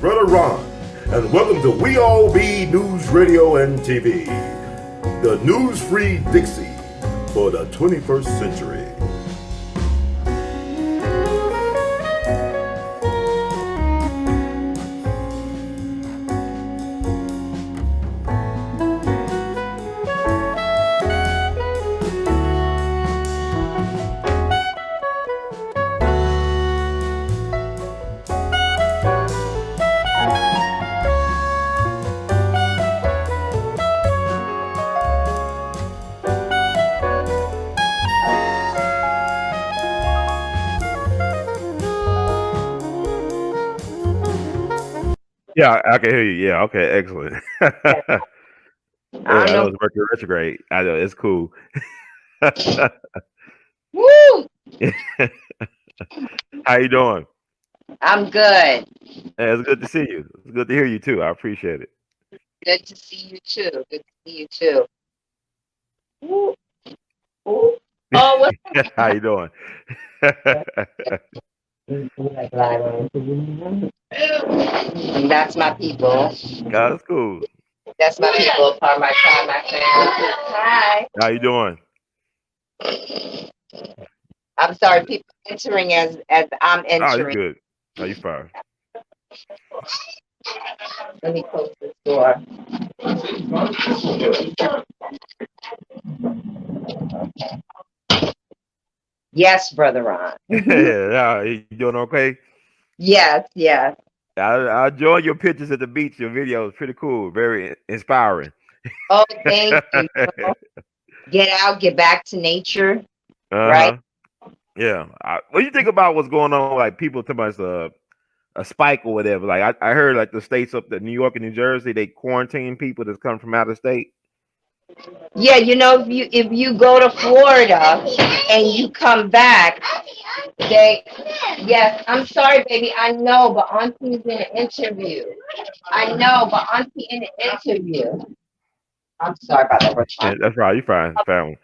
Brother Ron, and welcome to We All Be News Radio and TV, the news-free Dixie for the 21st century. Yeah, I can hear you. Yeah, okay, excellent. Yeah, I know it's Mercury retrograde. I know it's cool. Woo! How you doing? I'm good. Yeah, it's good to see you. It's good to hear you too. I appreciate it. Good to see you too. Good to see you too. Ooh. Ooh. Oh, what's How you doing? That's my people. That's cool. That's my people. Part of my tribe, my family. Hi. How you doing? I'm sorry, people entering as I'm Oh, you entering. good. Oh, you fine. Let me close this door. Yes, Brother Ron. Yeah, you doing okay? Yes, yes. I enjoy your pictures at the beach. Your video is pretty cool. Very inspiring. Oh, thank you. Get out, get back to nature. Uh-huh. Right? Yeah. What do you think about what's going on? Like people talking about a spike or whatever. Like I heard like the states up to New York and New Jersey, they quarantine people that's come from out of state. Yeah, you know, if you go to Florida and you come back, yes, I'm sorry, baby, I know, but Auntie's in an interview. I know, but Auntie in an interview. I'm sorry about that. Yeah, that's right. You fine, family.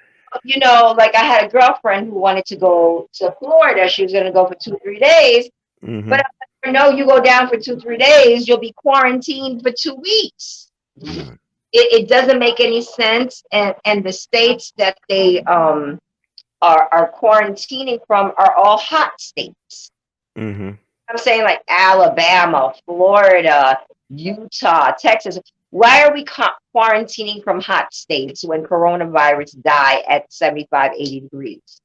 You know, like I had a girlfriend who wanted to go to Florida. She was going to go for 2-3 days. Mm-hmm. But I know you go down for 2-3 days, you'll be quarantined for 2 weeks. Mm-hmm. It doesn't make any sense. And the states that they are quarantining from are all hot states. Mm-hmm. I'm saying like Alabama, Florida, Utah, Texas. Why are we quarantining from hot states when coronavirus die at 75, 80 degrees?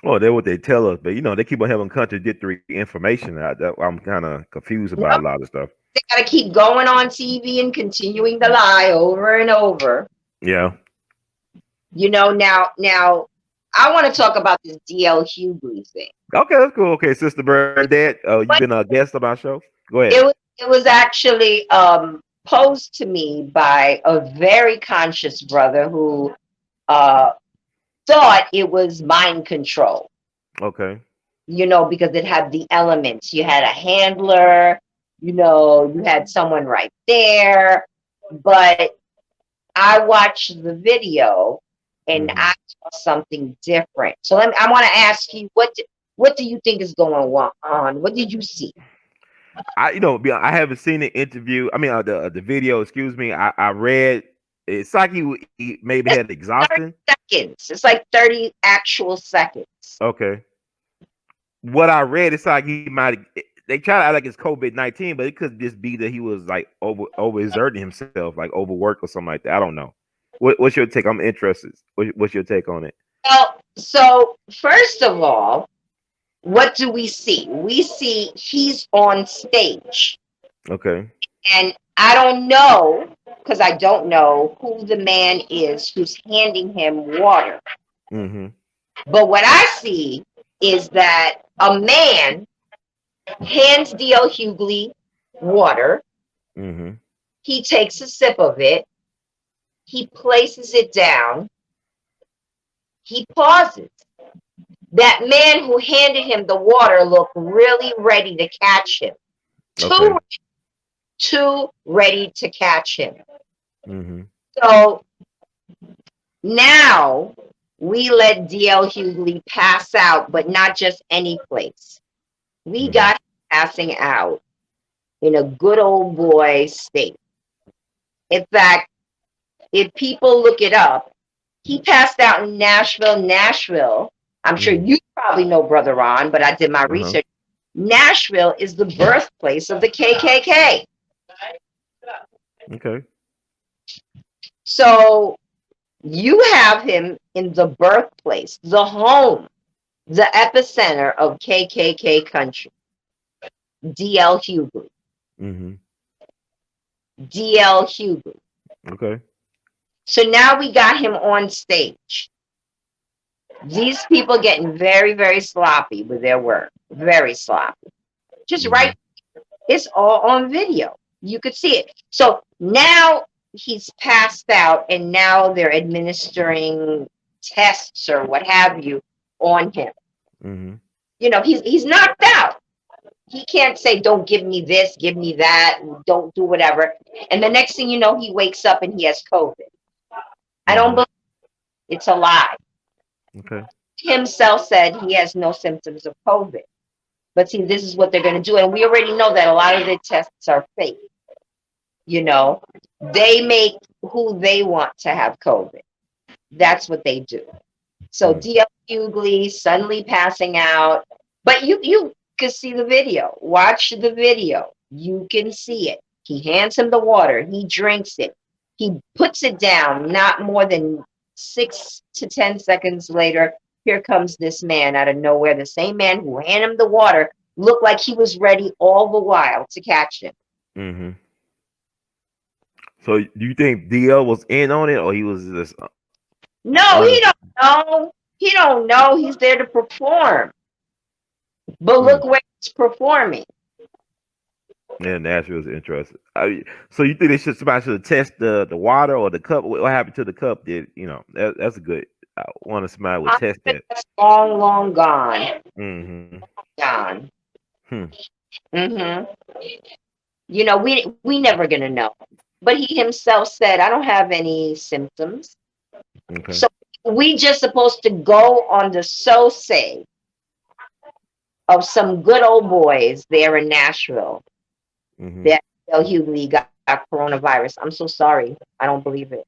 Well, that's what they tell us, but you know they keep on having contradictory information. I'm kind of confused about a lot of stuff. They got to keep going on TV and continuing the lie over and over. Yeah. You know, now I want to talk about this DL Hughley thing. Okay, that's cool. Okay, Sister Bernadette, you've been a guest on our show. Go ahead. It was actually posed to me by a very conscious brother who thought it was mind control. Okay. You know, because it had the elements. You had a handler, you know, you had someone right there. But I watched the video and I saw something different. So I want to ask you, what do you think is going on? What did you see? I haven't seen the interview. I mean, the video. Excuse me. I read. It's like he maybe had exhaustion. 30 seconds. It's like 30 actual seconds. Okay. What I read, it's like he might. They try to act like it's COVID-19, but it could just be that he was like overexerting himself, like overwork or something like that. I don't know. What's your take? I'm interested. What's your take on it? Well, so first of all, what do we see? We see he's on stage. Okay. And I don't know, because I don't know who the man is who's handing him water. Mm-hmm. But what I see is that a man hands DL Hughley water. Mm-hmm. He takes a sip of it. He places it down. He pauses. That man who handed him the water looked really ready to catch him. Okay. Too ready to catch him. Mm-hmm. So now we let DL Hughley pass out, but not just any place. We got him passing out in a good old boy state. In fact, if people look it up, he passed out in Nashville. Nashville, I'm sure you probably know Brother Ron, but I did my research. Nashville is the birthplace of the KKK. Okay. So you have him in the birthplace, the home, the epicenter of KKK country, DL Hughley. DL Hughley. Okay. So now we got him on stage. These people getting very, very sloppy with their work. Very sloppy. Just right. It's all on video. You could see it. So now he's passed out and now they're administering tests or what have you on him. You know, he's knocked out. He can't say, don't give me this, give me that, don't do whatever. And the next thing you know, he wakes up and he has COVID. I don't believe it. It's a lie. Okay. He himself said he has no symptoms of COVID. But see, this is what they're going to do. And we already know that a lot of the tests are fake. You know, they make who they want to have COVID. That's what they do. So DL Hughley suddenly passing out. But you can see the video. Watch the video. You can see it. He hands him the water. He drinks it. He puts it down. Not more than 6 to 10 seconds later, here comes this man out of nowhere. The same man who handed him the water looked like he was ready all the while to catch him. So do you think DL was in on it, or he was just? No, he don't know. He don't know. He's there to perform. But look where he's performing. Yeah, Nashville's interesting. So you think somebody should test the water or the cup? What happened to the cup? Did you know that's a good? I want somebody would test that. That's long, long gone. Gone. You know, we never gonna know. But he himself said, I don't have any symptoms. Okay. So we just supposed to go on the so-say of some good old boys there in Nashville that A.L. Hughley got coronavirus. I'm so sorry. I don't believe it.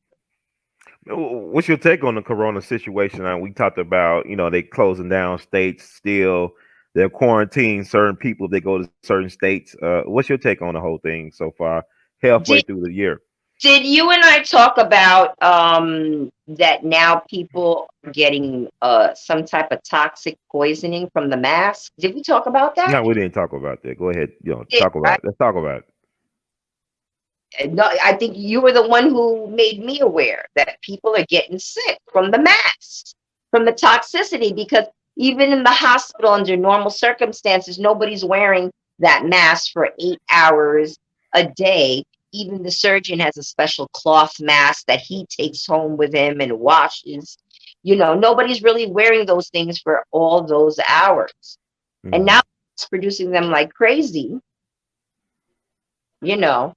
What's your take on the corona situation? We talked about, they closing down states still. They're quarantining certain people if they go to certain states. What's your take on the whole thing so far, halfway through the year? Did you and I talk about that now people are getting some type of toxic poisoning from the mask? Did we talk about that? No, we didn't talk about that. Go ahead. Talk about it. Let's talk about it. No, I think you were the one who made me aware that people are getting sick from the mask, from the toxicity, because even in the hospital under normal circumstances, nobody's wearing that mask for 8 hours a day. Even the surgeon has a special cloth mask that he takes home with him and washes. Nobody's really wearing those things for all those hours. And now it's producing them like crazy. Now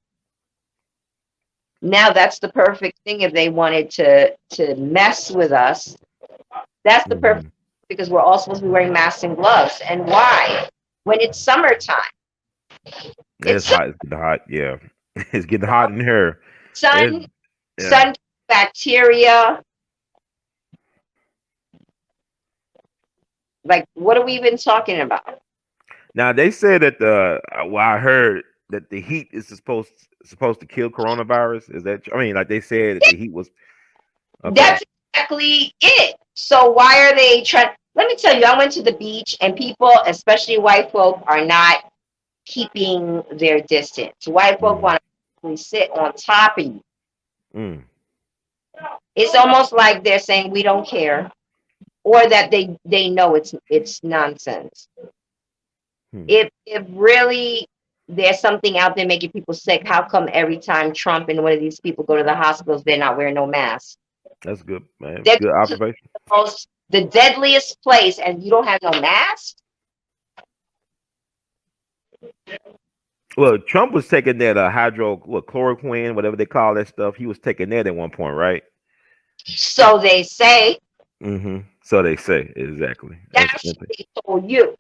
that's the perfect thing if they wanted to mess with us. That's the perfect, because we're all supposed to be wearing masks and gloves. And why? When it's summertime. It's hot. It's getting hot. Yeah. It's getting hot in here. Sun, bacteria. Like, what are we even talking about? Now they said that I heard that the heat is supposed to kill coronavirus. Is that? Like they said that the heat was. Okay. That's exactly it. So why are they trying? Let me tell you, I went to the beach and people, especially white folk, are not keeping their distance. White folk want to sit on top of you. It's almost like they're saying we don't care, or that they know it's nonsense. If really there's something out there making people sick, how come every time Trump and one of these people go to the hospitals, they're not wearing no mask? That's good, man. Good observation. The deadliest place, and you don't have no mask? Well, Trump was taking that hydrochloroquine, whatever they call that stuff. He was taking that at one point, right? So they say. So they say, exactly. That's what they told you.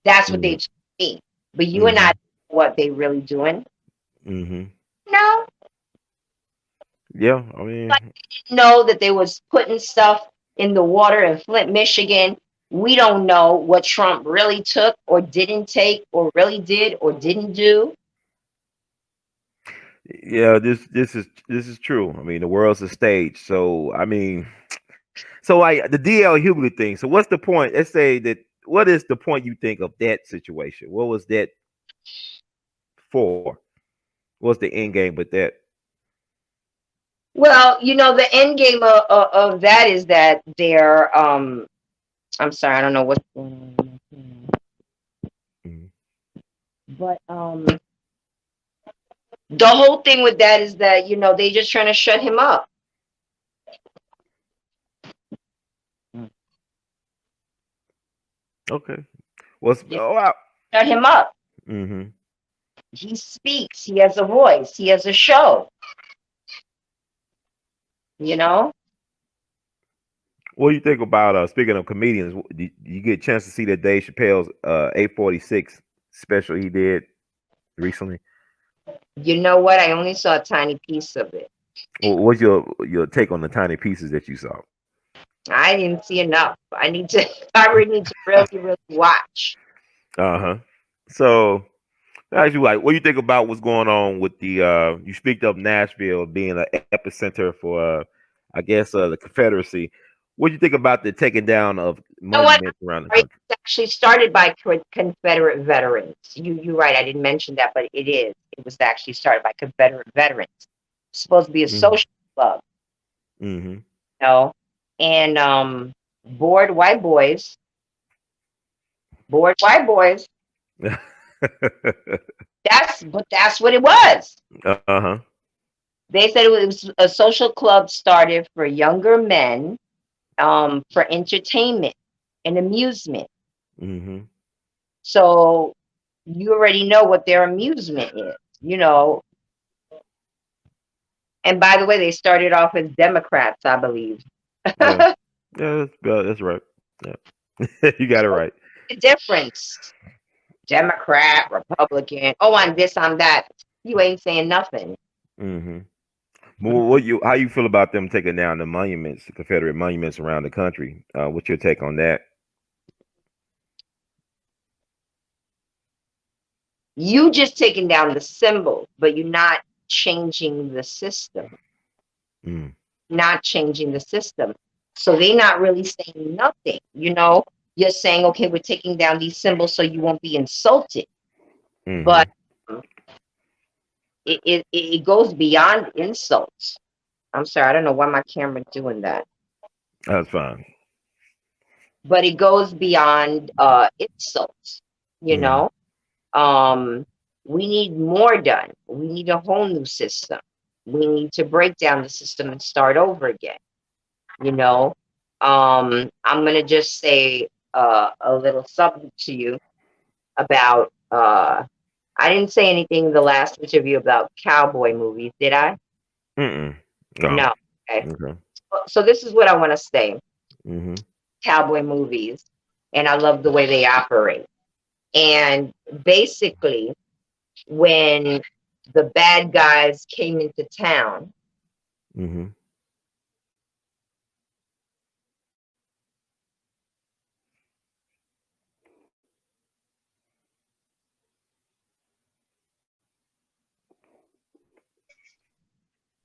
That's what they told me. But you and I what they really doing. Mm-hmm. No, Yeah, I like mean, know that they was putting stuff in the water in Flint, Michigan. We don't know what Trump really took or didn't take or really did or didn't do. yeah, this is true. I mean, the world's a stage. So I mean, so like the DL Hughley thing. So what's the point? Let's say that. What is the point you think of that situation? What was that for? What's the end game with that? Well, the end game of that is that they're I'm sorry, I don't know what's going on. Mhm. But the whole thing with that is that they just trying to shut him up. Okay. What's They oh wow. shut him up. Mm-hmm. He speaks. He has a voice. He has a show. You know. What do you think about speaking of comedians? Did you get a chance to see that Dave Chappelle's 846 special he did recently? You know what? I only saw a tiny piece of it. What's your take on the tiny pieces that you saw? I didn't see enough. I need to. I really need to really, really watch. Uh-huh. So actually, like, what do you think about what's going on with the you speak of Nashville being an epicenter for I guess the Confederacy. What do you think about the taking down of You know what? monuments around the It's country? actually started by Confederate veterans. You're right. I didn't mention that, but it is. It was actually started by Confederate veterans. It's supposed to be a Mm-hmm. social club, Mm-hmm. you know, and bored white boys, bored white boys. That's what it was. Uh-huh. They said it was a social club started for younger men, for entertainment and amusement. Mm-hmm. So you already know what their amusement is. And by the way, they started off as Democrats, I believe. Yeah. Yeah, that's right. Yeah. You got it right. The difference. Democrat, Republican. Oh, I'm this, I'm that. You ain't saying nothing. Mm-hmm. Well, how you feel about them taking down the monuments, the Confederate monuments around the country? What's your take on that? You just taking down the symbol, but you're not changing the system. Mm. Not changing the system. So they're not really saying nothing. You're saying, okay, we're taking down these symbols so you won't be insulted. Mm-hmm. But it goes beyond insults. I'm sorry, I don't know why my camera's doing that. That's fine. But it goes beyond insults, you Mm. know. Um, we need more done. We need a whole new system. We need to break down the system and start over again. you know. I'm gonna just say a little something to you about. I didn't say anything in the last interview about cowboy movies, did I? Mm-mm. No. No. Okay. Okay. So this is what I want to say: Mm-hmm. cowboy movies, and I love the way they operate. And basically, when the bad guys came into town, Mm-hmm.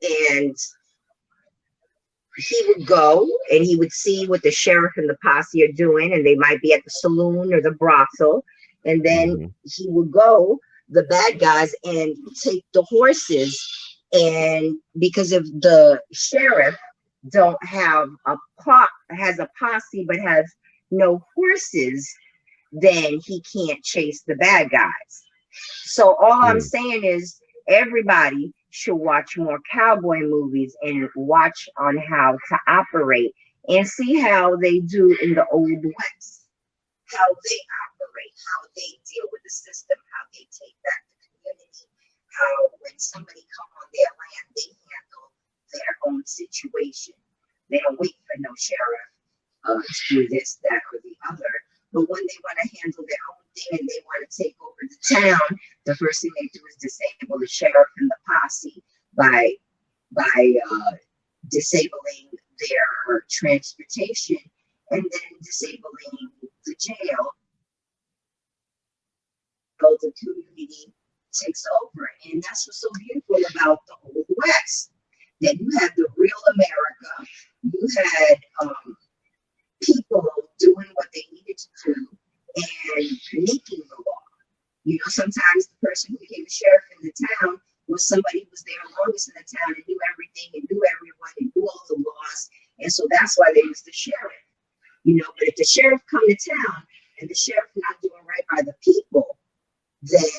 and he would go and he would see what the sheriff and the posse are doing, and they might be at the saloon or the brothel. And then Mm-hmm. he would go, the bad guys, and take the horses. And because of the sheriff don't have has a posse but has no horses, then he can't chase the bad guys. So all I'm Mm. saying is everybody should watch more cowboy movies and watch on how to operate and see how they do in the old west, how they operate, how they deal with the system, how they take back the community, how when somebody come on their land, they handle their own situation. They don't wait for no sheriff to do this, that, or the other. But when they want to handle their own and they want to take over the town, the first thing they do is disable the sheriff and the posse by disabling their transportation and then disabling the jail. So the community takes over, and that's what's so beautiful about the Old West. That you had the real America, you had people doing what they needed to do and making the law. You know, sometimes the person who became a sheriff in the town was somebody who was there longest in the town and knew everything and knew everyone and knew all the laws. And so that's why they was the sheriff. You know, but if the sheriff come to town and the sheriff not doing right by the people, then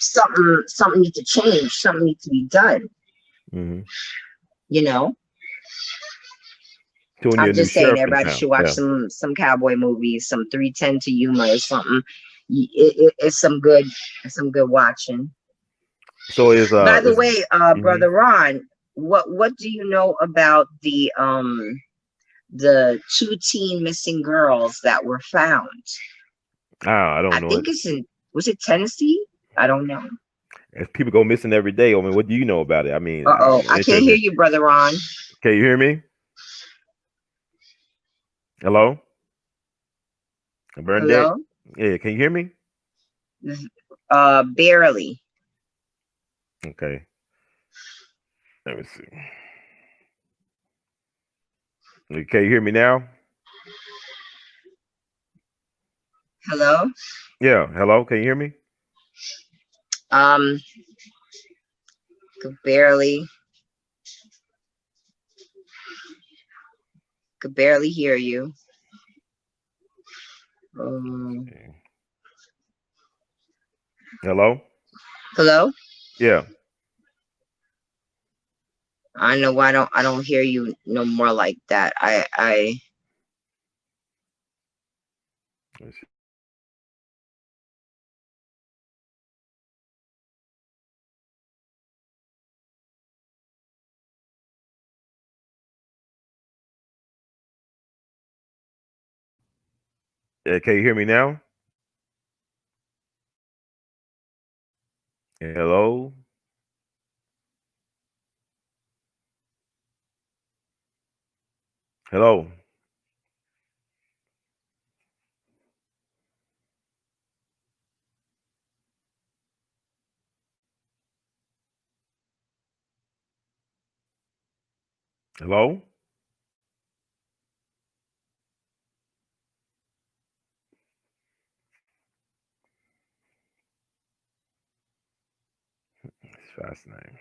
something needs to change, something needs to be done. Mm-hmm. You know? I'm just saying everybody should watch some cowboy movies, some 310 to Yuma or something. It's some good watching. So is by the way, brother Ron, what do you know about the 2 teen missing girls that were found? I don't know. I think it's was it Tennessee? I don't know. As people go missing every day, I mean, what do you know about it? I mean, I can't hear you, brother Ron. Can you hear me? Hello? Bernadette? Hello? Yeah, can you hear me? Barely. Okay. Let me see. Can you hear me now? Hello? Yeah, hello, can you hear me? Could barely hear you. Hello? Hello? Yeah. I know why I don't hear you no more like that. Let's see. Can you hear me now? Hello? Hello? Hello? It's fascinating.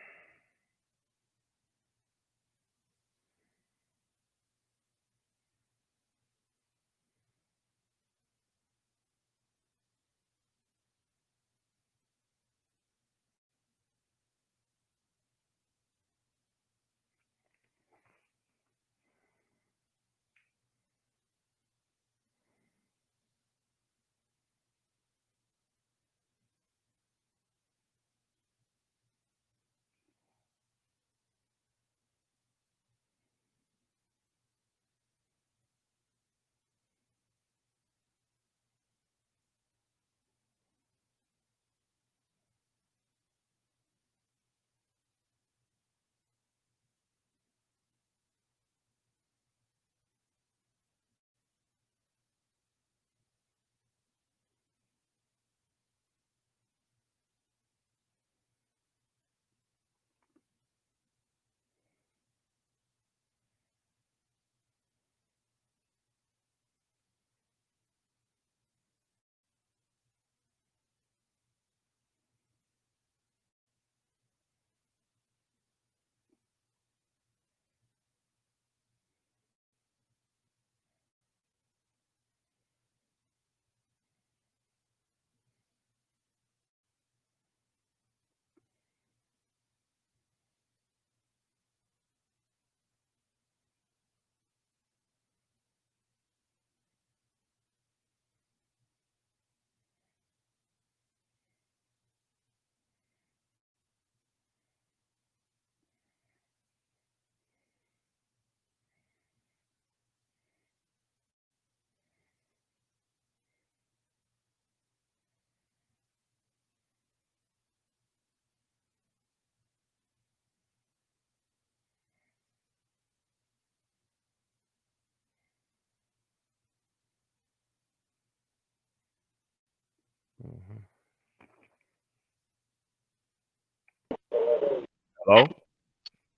Hello?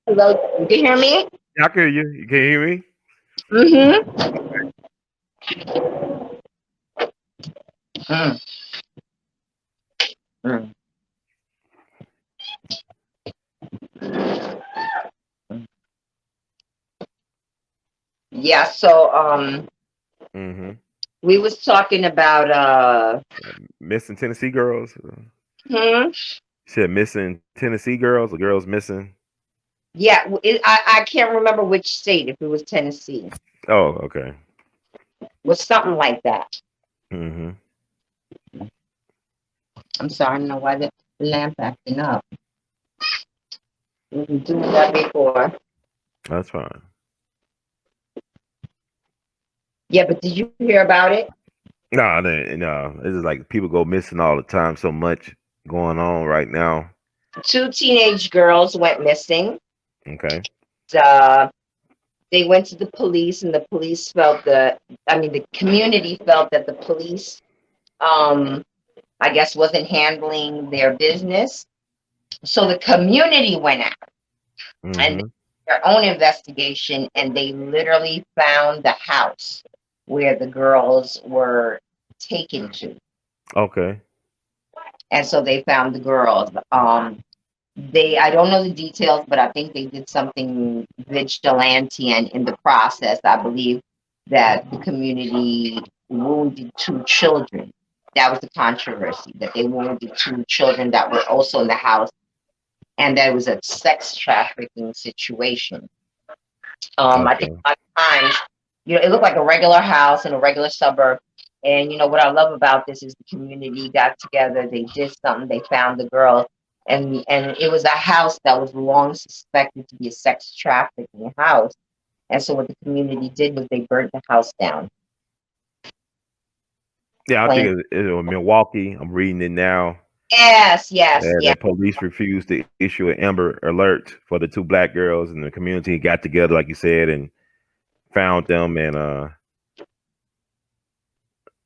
Hello, you can hear me? I can hear you. You can hear me? Mm-hmm. Mm. Mm. Yeah, so Mm-hmm. we was talking about Missing Tennessee girls. hmm? Said missing Tennessee girls or girls missing. Yeah, I can't remember which state, if it was Tennessee. Oh, okay. Was something like that. Mm-hmm. I'm sorry, I don't know why the lamp acting up. We been doing that before. That's fine. Yeah, but did you hear about it? No, no. It's just like people go missing all the time. So much going on right now. 2 teenage girls went missing. Okay. Uh, they went to the police, and the police felt the community felt that the police, I guess, wasn't handling their business. So the community went out and Mm-hmm. did their own investigation, and they literally found the house where the girls were taken to. Okay. And so they found the girls. I don't know the details, but I think they did something vigilante, and in the process, I believe that the community wounded 2 children. That was the controversy, that they wounded 2 children that were also in the house, and that it was a sex trafficking situation. I think Okay. a lot of times, it looked like a regular house in a regular suburb. And what I love about this is the community got together, they did something, they found the girl, and it was a house that was long suspected to be a sex trafficking house. And so what the community did was they burnt the house down. Yeah, I Plain. think it's in Milwaukee. I'm reading it now. Yes, yes, The yes. police refused to issue an Amber Alert for the 2 black girls, and the community got together, like you said, and found them and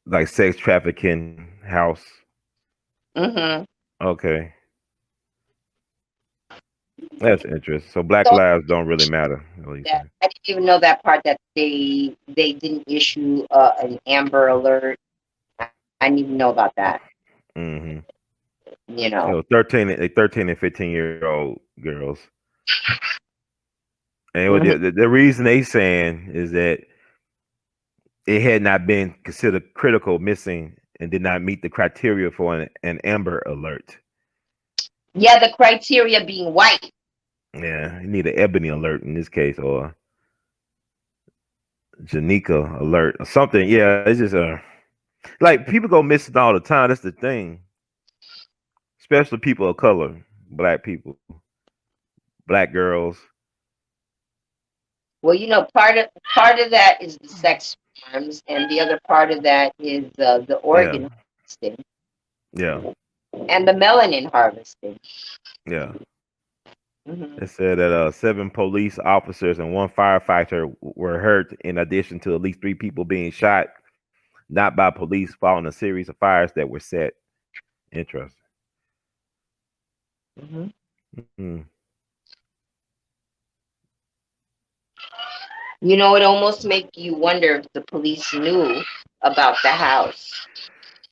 like sex trafficking house. Mm-hmm. Okay, that's interesting. So black So lives don't really matter. What you that saying? I didn't even know that part, that they didn't issue an Amber Alert. I didn't even know about that. Mm-hmm. You know. It was 13 and 15-year-old girls. And Mhm. the reason they saying is that it had not been considered critical missing and did not meet the criteria for an Amber Alert. Yeah, the criteria being white. Yeah, you need an Ebony Alert in this case, or Janika Alert or something. Yeah, it's just like people go missing all the time. That's the thing, especially people of color, black people, black girls. Well, part of that is the sex crimes, and the other part of that is the Yeah, organ harvesting yeah, and the melanin harvesting. yeah. Hmm. It said that 7 police officers and 1 firefighter were hurt, in addition to at least 3 people being shot, not by police, following a series of fires that were set. Interesting. Hmm. Mm. It almost make you wonder if the police knew about the house.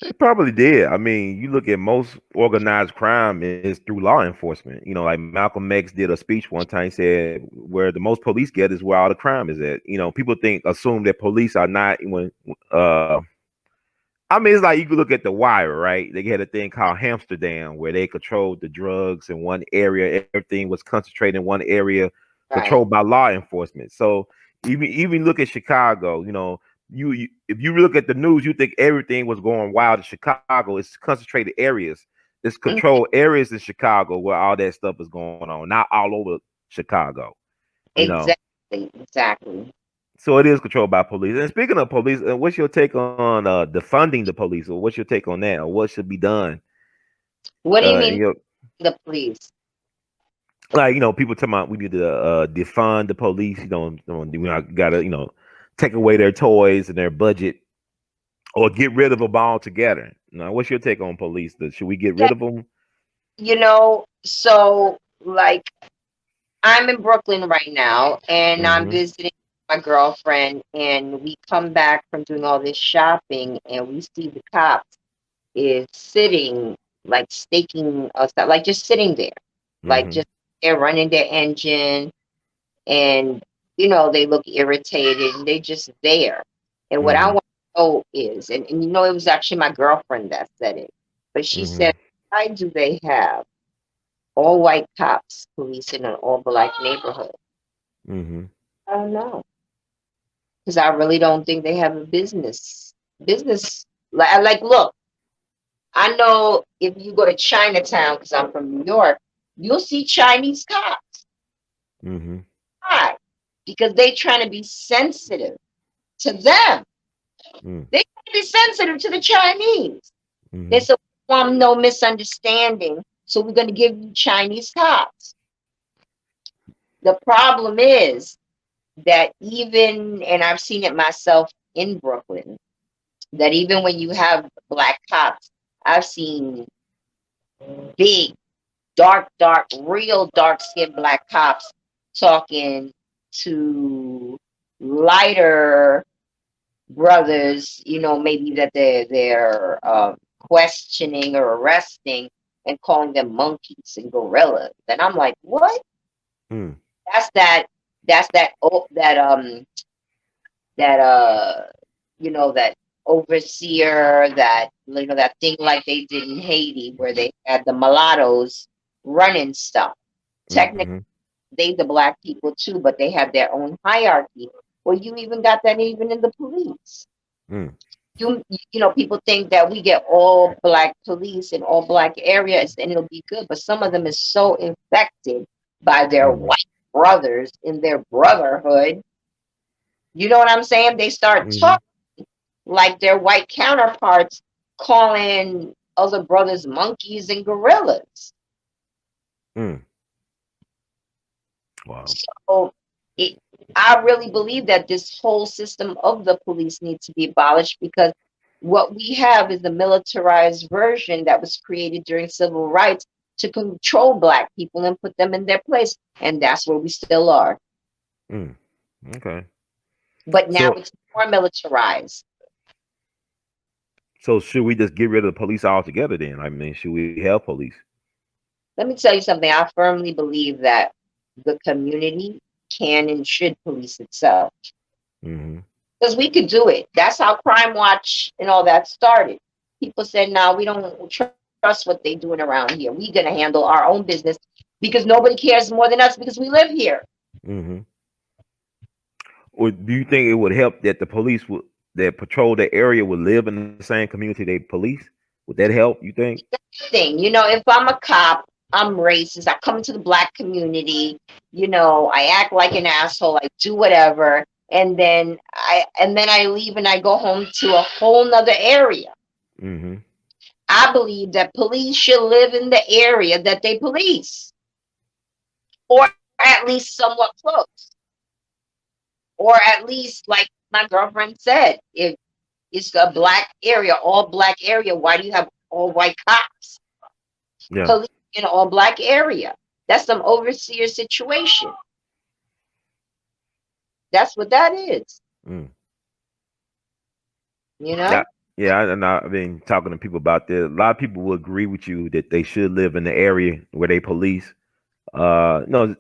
They probably did. I mean, you look at most organized crime is through law enforcement. Like Malcolm X did a speech one time, said where the most police get is where all the crime is at. People assume that police are not when I mean, it's like you could look at The Wire, right? They had a thing called Amsterdam where they controlled the drugs in one area. Everything was concentrated in one area, Right. controlled by law enforcement. So even look at Chicago. You if you look at the news, you think everything was going wild in Chicago. It's concentrated areas. It's Mhm. controlled areas in Chicago where all that stuff is going on, not all over Chicago. You know. Exactly. So it is controlled by police. And speaking of police, what's your take on defunding the police, or what's your take on that, or what should be done? What do you In mean, your, the police? like people talking about we need to defund the police. We gotta take away their toys and their budget, or get rid of them altogether. Now, what's your take on police? Should we get Yeah, rid of them? so like I'm in Brooklyn right now, and I'm Mm-hmm. visiting my girlfriend, and we come back from doing all this shopping, and we see the cops is sitting, like staking us out, like just sitting there, like Mm-hmm. just they're running their engine, and they look irritated, and they just there. And what I Mm-hmm. want to know is, and it was actually my girlfriend that said it, but she Mm-hmm. said, why do they have all white cops policing an all black neighborhood? Mm-hmm. I don't know, because I really don't think they have a business. Like, look, I know if you go to Chinatown, because I'm from New York, you'll see Chinese cops. Mm-hmm. Why? Because they trying to be sensitive to them. They trying to be sensitive to the Chinese. They Mm-hmm. said, we want no misunderstanding, so we're going to give you Chinese cops. The problem is that even, and I've seen it myself in Brooklyn, that even when you have black cops, I've seen big, dark, real dark skinned black cops talking to lighter brothers, maybe that they're questioning or arresting, and calling them monkeys and gorillas. And I'm like, what? Mm-hmm. That's that. That's that. Oh, that that overseer, that thing like they did in Haiti, where they had the mulattoes running stuff. Technically, Mm-hmm. they the black people too, but they have their own hierarchy. Well, you even got that even in the police. People think that we get all black police in all black areas and it'll be good, but some of them is so infected by their Mm-hmm. white brothers in their brotherhood. You know what I'm saying? They start Mm-hmm. talking like their white counterparts, calling other brothers monkeys and gorillas. Mm. Wow. So it, I really believe that this whole system of the police needs to be abolished, because what we have is the militarized version that was created during civil rights to control black people and put them in their place. And that's where we still are. Mm. Okay. But now So it's more militarized. so should we just get rid of the police altogether then? I mean, should we have police? Let me tell you something. I firmly believe that the community can and should police itself, Mm-hmm. because we could do it. That's how Crime Watch and all that started. People said, "No, we don't trust what they're doing around here. We're gonna handle our own business because nobody cares more than us because we live here." Mm-hmm. Or do you think it would help that the police would that patrol the area would live in the same community they police? Would that help? You think? Thing, if I'm a cop, I'm racist. I come into the black community. I act like an asshole. I do whatever, and then I leave and I go home to a whole nother area. Mm-hmm. I believe that police should live in the area that they police, or at least somewhat close, or at least, like my girlfriend said, if it's a black area, all black area, why do you have all white cops Yeah. police in an all black area? That's some overseer situation. That's what that is. Mm. You Yeah. know? Yeah. And I've been talking to people about this. A lot of people will agree with you that they should live in the area where they police. No,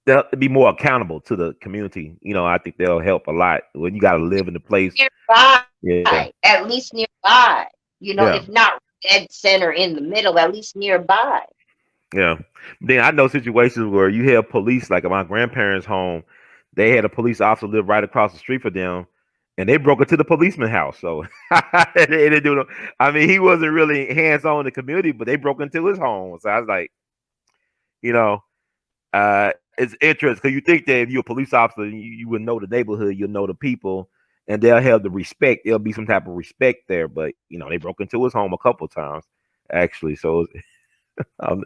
they'll be more accountable to the community. I think they'll help a lot when you got to live in the place. Nearby, Yeah. at least nearby. Yeah. If not dead center in the middle, at least nearby. Yeah. Then I know situations where you have police, like at my grandparents' home, they had a police officer live right across the street for them, and they broke into the policeman's house. So they didn't do no, I mean, he wasn't really hands on in the community, but they broke into his home. So I was like, you know, it's interesting because you think that if you're a police officer, you would know the neighborhood, you'll know the people, and they'll have the respect. There'll be some type of respect there. But they broke into his home a couple times, actually. So um,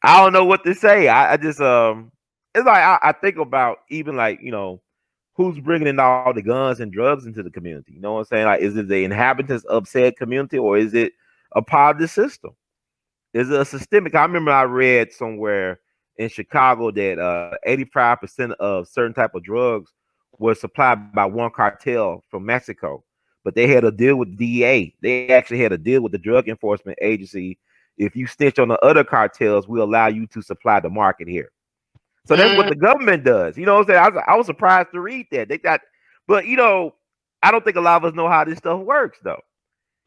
I don't know what to say. I just it's like I think about even like who's bringing in all the guns and drugs into the community. You know what I'm saying? Like, is it the inhabitants of said community, or is it a part of the system. It's a systemic. I remember I read somewhere in Chicago that 85% of certain type of drugs were supplied by one cartel from Mexico, but they had a deal with DEA. They actually had a deal with the Drug Enforcement Agency. If you stitch on the other cartels, we allow you to supply the market here. So that's what the government does. You know what I'm saying? I was surprised to read that. They got, but I don't think a lot of us know how this stuff works though.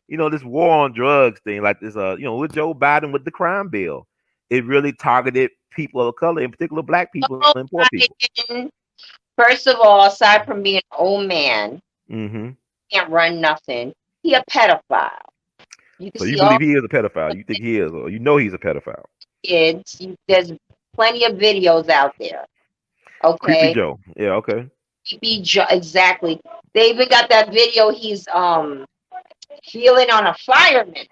This war on drugs thing, like this, with Joe Biden with the crime bill, it really targeted people of color, in particular black people Joe and poor people. Biden, first of all, aside from being an old man, Mm-hmm. can't run nothing. He a pedophile. You can So you see all believe he is a pedophile? You think he is, or he's a pedophile? kids. There's plenty of videos out there. Creepy Okay, Joe. Yeah. Okay. exactly. They even got that video. He's feeling on a fireman.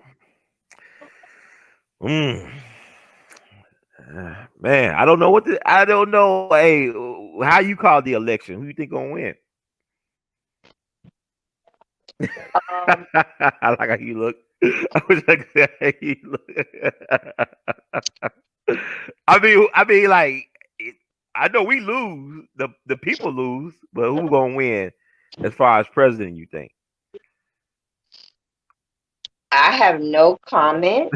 Mm. Man, I don't know I don't know. Hey, how you call the election? Who you think gonna win? Um, I like how you look. I wish I could say how you look. I mean, like, I know we lose. The people lose, but who gonna win as far as president? You think? I have no comment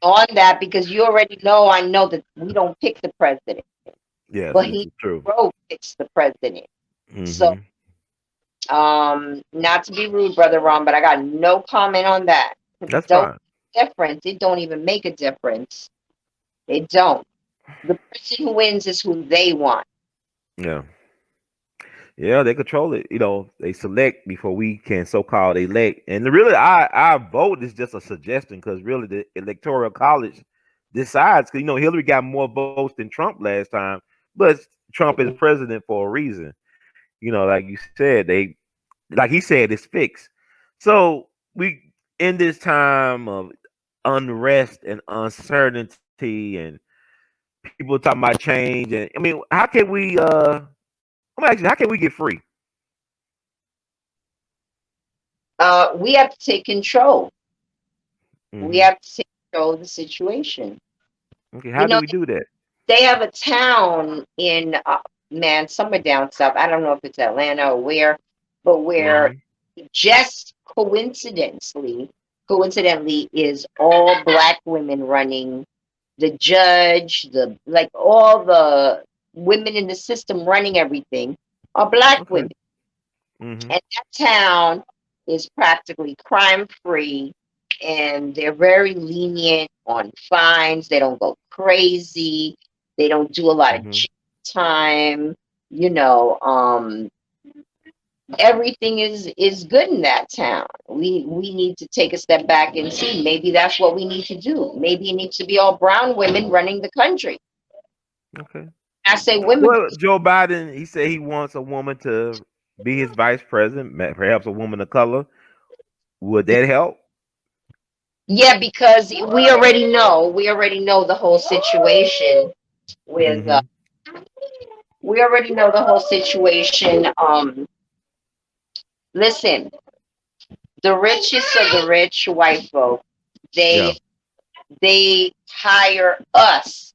on that because you already know. I know that we don't pick the president, Yes, but this he is true. picks the president. So, Mm-hmm. not to be rude, brother Ron, but I got no comment on that. That's Don't fine. difference. It don't even make a difference. It don't. The person who wins is who they want. Yeah. Yeah, they control it. They select before we can so-called elect. And really, our vote is just a suggestion because really the electoral college decides. Because Hillary got more votes than Trump last time, but Trump is president for a reason. Like you said, like he said, it's fixed. So we in this time of unrest and uncertainty, and people talking about change. And I mean, how can we? How can we get free? We have to take control. Mm-hmm. We have to take control of the situation. Okay, how do we do that? They have a town in somewhere down south. I don't know if it's Atlanta or where, but where just coincidentally is all black women running. The judge, all the women in the system running everything are black women. Mm-hmm. And that town is practically crime free, and they're very lenient on fines. They don't go crazy. They don't do a lot of jail time. Everything is good in that town. We need to take a step back and see. Maybe that's what we need to do. Maybe it needs to be all brown women running the country. Okay. I say women. Well, Joe Biden, he said he wants a woman to be his vice president, perhaps a woman of color. Would that help? Yeah, because we already know the whole situation with we already know the whole situation. Listen, the richest of the rich white folk, they hire us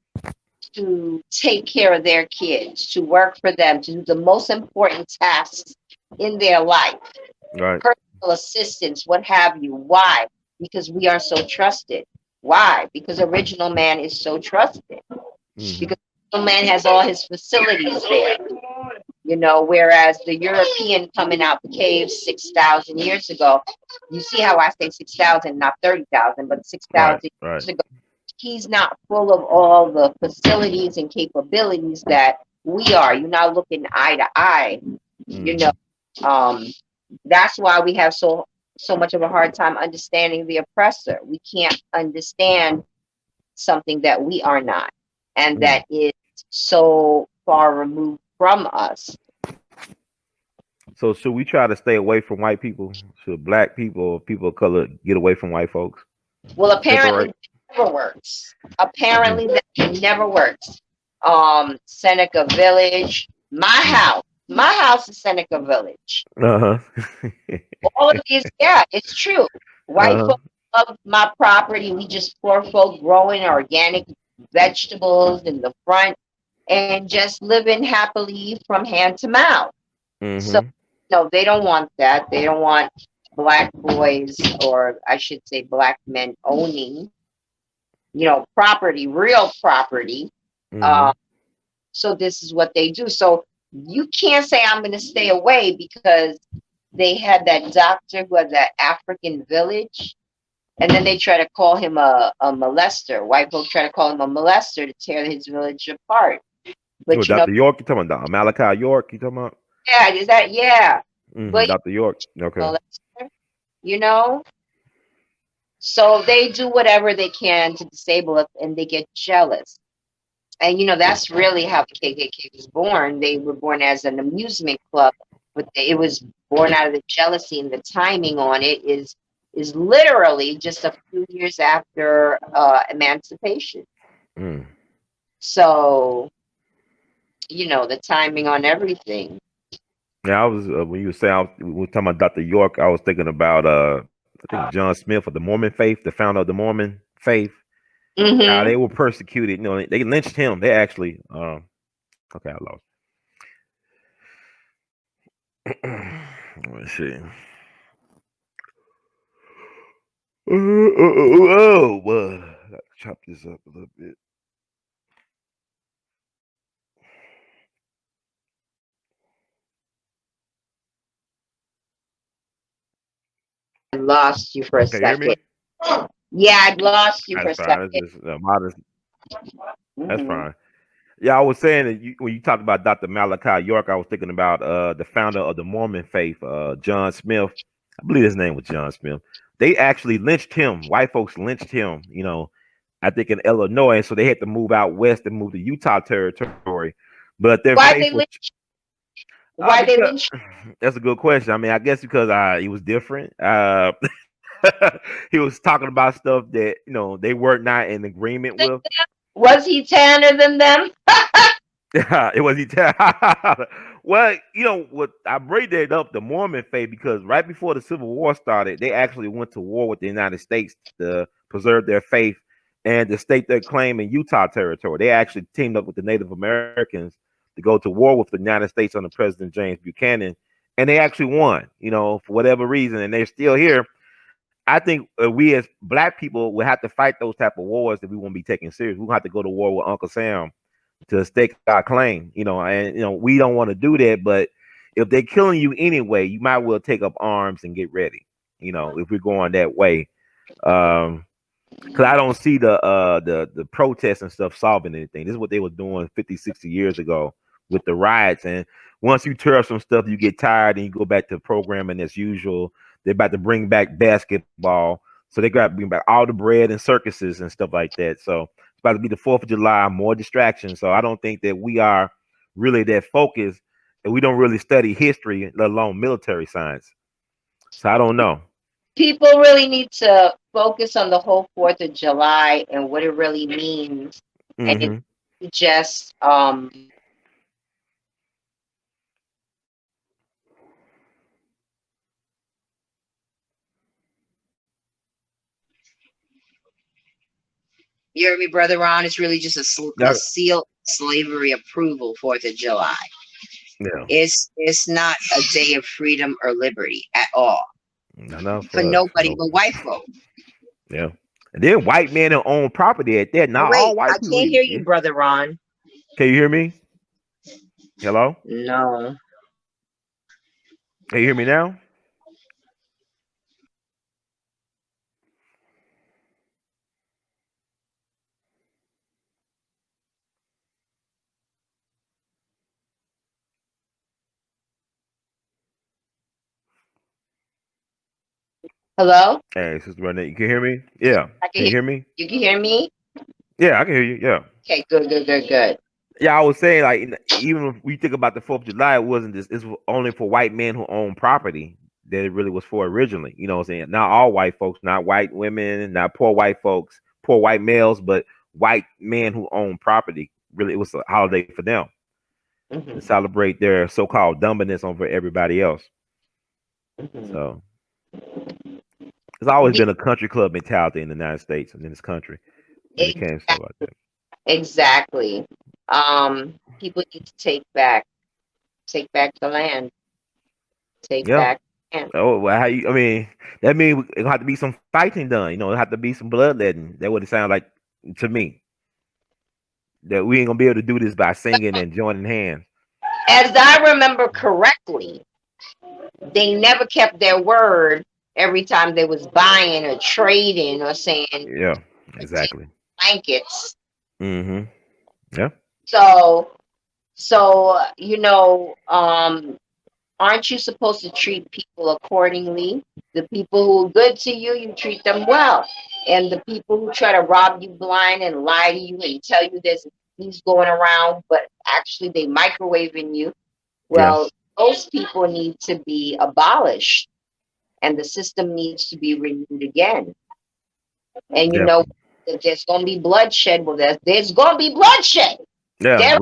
to take care of their kids, to work for them, to do the most important tasks in their life. Right. Personal assistance, what have you. Why? Because we are so trusted. Why? Because original man is so trusted. Because original man has all his facilities there. Whereas the European coming out the caves 6,000 years ago, you see how I say 6,000, not 30,000, but 6,000 years ago, he's not full of all the facilities and capabilities that we are. You're not looking eye to eye. That's why we have so much of a hard time understanding the oppressor. We can't understand something that we are not, and that is so far removed from us. So should we try to stay away from white people? Should black people or people of color get away from white folks? Well, apparently that never works. Apparently that never works. Seneca Village, my house is Seneca Village. all of these, yeah, it's true. White Uh-huh. folks love my property. We just poor folk growing organic vegetables in the front and just living happily from hand to mouth. So, Mm-hmm. no, they don't want that. They don't want black boys, or I should say black men owning, property, real property. Mm-hmm. Uh, so this is what they do. So you can't say I'm going to stay away because they had that doctor who had that African village, and then they try to call him a molester. White folks try to call him a molester to tear his village apart. Oh, But Dr. York, you talking about Malachi York? You talking about? yeah, is that yeah? Mm-hmm. But Dr. York. Okay. molester, you know. So they do whatever they can to disable us, and they get jealous. And that's really how the KKK was born. They were born as an amusement club, but it was born out of the jealousy, and the timing on it is literally just a few years after emancipation. Mm. So the timing on everything. Yeah, I was when you were saying we were talking about Dr. York, I was thinking about I think John Smith of the Mormon faith, the founder of the Mormon faith. Hmm. They were persecuted. They lynched him. They actually okay, I lost. Let's see. Well, chop this up a little bit. I lost you for a Can you hear second. me? Yeah, I lost you for a That's fine. second. That's just modest. That's Hmm. fine. Yeah, I was saying that when you talked about Dr. Malachi York, I was thinking about the founder of the Mormon faith, John Smith. I believe his name was John Smith. They actually lynched him. White folks lynched him. I think in Illinois, so they had to move out west and move to Utah territory. But their Why they faith was lynch? Why they because lynch that's a good question. I mean, I guess because he was different. He was talking about stuff that they were not in agreement them? with. Was he tanner than them? It was well, what I break that up the Mormon faith because right before the Civil War started, they actually went to war with the United States to preserve their faith and to stake their claim in Utah territory. They actually teamed up with the Native Americans to go to war with the United States under President James Buchanan, and they actually won. For whatever reason, and they're still here. I think we as black people will have to fight those type of wars that we won't be taken serious. We'll have to go to war with Uncle Sam to stake our claim, and we don't want to do that, but if they're killing you anyway, you might well take up arms and get ready, if we're going that way. Because I don't see the protests and stuff solving anything. This is what they were doing 50, 60 years ago with the riots. And once you tear up some stuff, you get tired and you go back to programming as usual. They're about to bring back basketball. So they got to bring back all the bread and circuses and stuff like that. So it's about to be the 4th of July, more distractions. So I don't think that we are really that focused, and we don't really study history, let alone military science. So I don't know. People really need to focus on the whole 4th of July and what it really means. And Hmm. it just you heard me, Brother Ron. It's really just a Yeah, seal slavery approval 4th of July. yeah, It's not a day of freedom or liberty at all not enough for for us. nobody but white folk. Yeah. And then white men who own property at that. Oh Not all wait, I white people. can't hear you, Brother Ron. Can you hear me? Hello? No. Can you hear me now? Hello? Hey, Sister Bernadette, you can hear me? Yeah. I can Can you hear hear me? you. Can hear me? Yeah, I can hear you. Yeah. Okay, good, good, good, good. Yeah, I was saying like even if we think about the 4th of July, it wasn't just it's only for white men who own property that it really was for originally. You know what I'm saying? Not all white folks, not white women, not poor white folks, poor white males, but white men who own property. Really, it was a holiday for them to Hmm. celebrate their so-called dominance over everybody else. Hmm. So It's always Be- been a country club mentality in the United States and in this country when it came to stuff like that. Exactly. People need to take back the land, take Yeah. back land. Oh, well, how you? I mean, that means it have to be some fighting done. You know, it have to be some bloodletting. That what it sounds like to me. That we ain't gonna be able to do this by singing and joining hands. As I remember correctly, they never kept their word every time they was buying or trading or saying Yeah, take exactly. blankets. Mm-hmm. Yeah. So you know, aren't you supposed to treat people accordingly? The people who are good to you, you treat them well. And the people who try to rob you blind and lie to you and tell you there's these going around, but actually they microwaving you, Yeah. well, those people need to be abolished and the system needs to be renewed again. And you Yeah. know, if there's going to be bloodshed, well, there's going to be bloodshed. Yeah. There,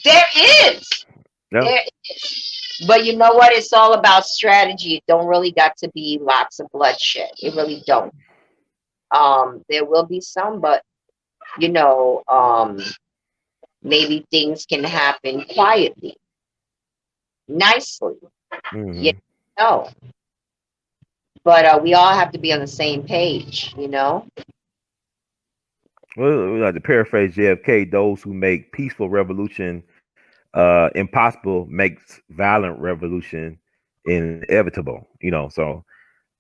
there is. Yeah. There is. But you know what? It's all about strategy. It don't really got to be lots of bloodshed. It really don't. There will be some, but you know, maybe things can happen quietly, nicely. You Mm-hmm. know. But we all have to be on the same page, you know? Well, we like to paraphrase JFK, those who make peaceful revolution impossible makes violent revolution inevitable. You know, so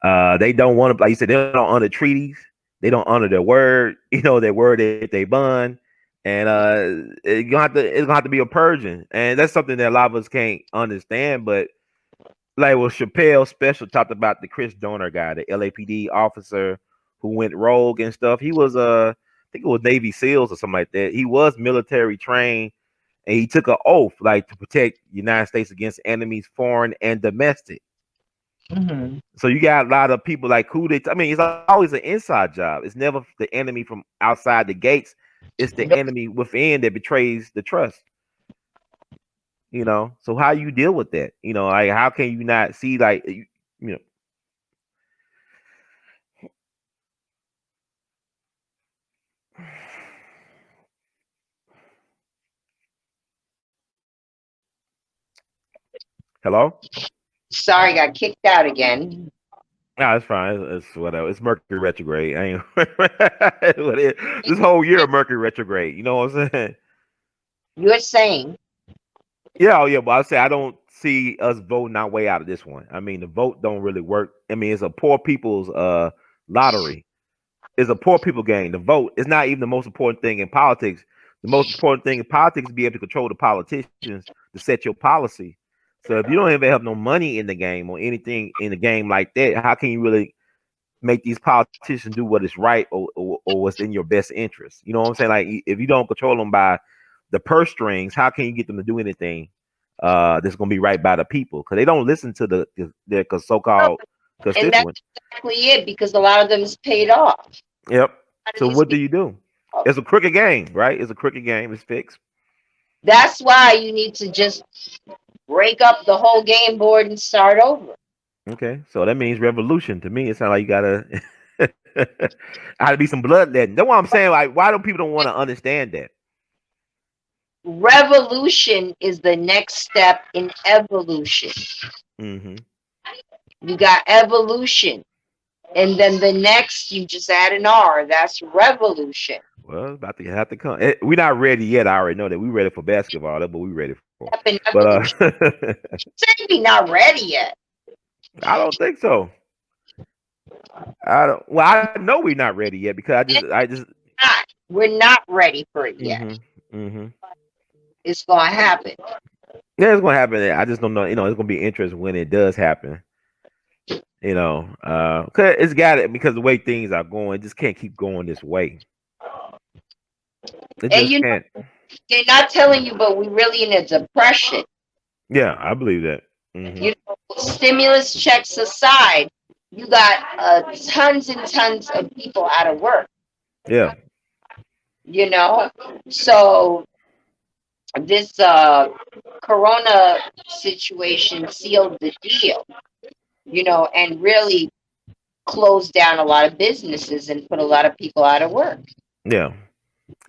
they don't want to, like you said, they don't honor treaties, they don't honor their word, you know, their word that they bond. And it's gonna have to be a purging. And that's something that a lot of us can't understand, but like well, Chappelle special talked about the Chris Joyner guy, the LAPD officer who went rogue and stuff. He was I think it was Navy SEALs or something like that. He was military trained and he took an oath like to protect the United States against enemies, foreign and domestic. Mm-hmm. So you got a lot of people like who they. I mean, it's always an inside job. It's never the enemy from outside the gates. It's the enemy within that betrays the trust. You know. So how you deal with that? You know, like how can you not see like you know? Hello. Sorry, got kicked out again. No, it's fine. It's whatever. It's Mercury retrograde. I ain't what it, this whole year of Mercury retrograde. You know what I'm saying? You're saying, Yeah, oh yeah, but I say I don't see us voting our way out of this one. I mean, the vote don't really work. I mean, it's a poor people's lottery. It's a poor people game. The vote is not even the most important thing in politics. The most important thing in politics is be able to control the politicians to set your policy. So if you don't even have no money in the game or anything in the game like that, how can you really make these politicians do what is right or what's in your best interest? You know what I'm saying? Like if you don't control them by the purse strings, how can you get them to do anything that's going to be right by the people? Because they don't listen to their so-called and that's constituents. exactly it, because a lot of them is paid off. Yep. A lot of So these what do people, you do? It's a crooked game, right? It's a crooked game. It's fixed. that's why you need to just break up the whole game board and start over. Okay. So that means revolution. To me, it sounds like you gotta gotta be some bloodletting. That's what I'm saying. Like, why do people don't want to understand that? Revolution is the next step in evolution. Mm-hmm. You got evolution. And then the next, you just add an R. That's revolution. Well, it's about to have to come. We're not ready yet. I already know that. We're ready for basketball. That's what we're ready for. Step in But evolution. Certainly not ready yet. I don't think so. I don't. Well, I know we're not ready yet because I just. Not. We're not ready for it yet. Mm-hmm. Mm-hmm. It's going to happen. Yeah, it's gonna happen. I just don't know. You know, it's gonna be interesting when it does happen. You know, cause it's got it because the way things are going, it just can't keep going this way. It And just you know, can't. they're not telling you, but we're really in a depression. Yeah, I believe that. Mm-hmm. You know, stimulus checks aside, you got tons and tons of people out of work. Yeah. You know, so this corona situation sealed the deal. you know, and really closed down a lot of businesses and put a lot of people out of work. Yeah.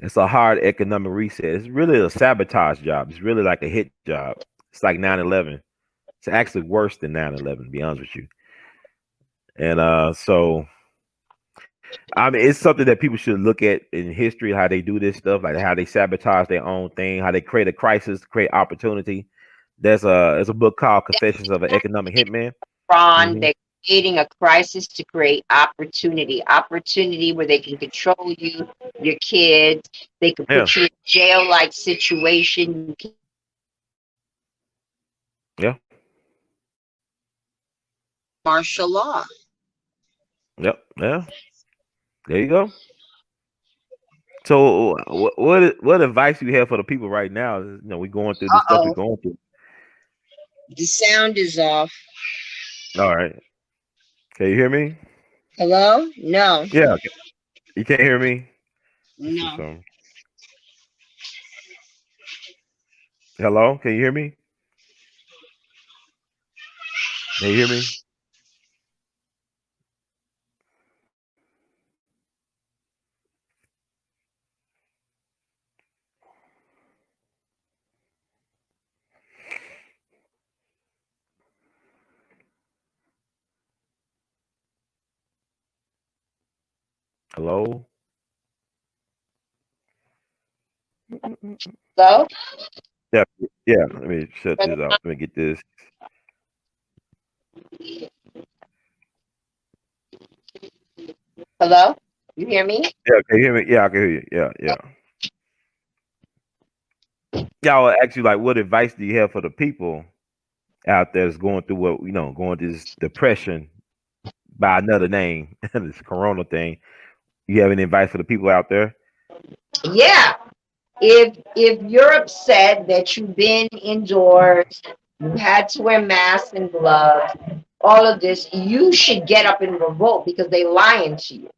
It's a hard economic reset. It's really a sabotage job. It's really like a hit job. It's like 9/11. It's actually worse than 9/11, to be honest with you. And so I mean, it's something that people should look at in history, how they do this stuff, like how they sabotage their own thing, how they create a crisis, create opportunity. There's a book called Confessions of an Economic Hitman. Ron, they're creating a crisis to create opportunity. Opportunity where they can control you, your kids. They can put you in jail-like situation. Yeah. Martial law. Yep. Yeah. There you go. So, what advice you have for the people right now? You know, we're going through this stuff we're going through. The sound is off. All right. Can you hear me? Hello? No. Yeah. You can't hear me? No. Hello? Can you hear me? Can you hear me? Hello? Hello? Yeah, yeah. Let me shut this out. Let me get this. Hello? You hear me? Yeah, can you hear me? Yeah, I can hear you. Yeah, yeah. Yeah, I would ask you, like, what advice do you have for the people out there that's going through going through this depression by another name, this corona thing? You have any advice for the people out there? Yeah. If you're upset that you've been indoors, you had to wear masks and gloves, all of this, you should get up and revolt because they're lying to you.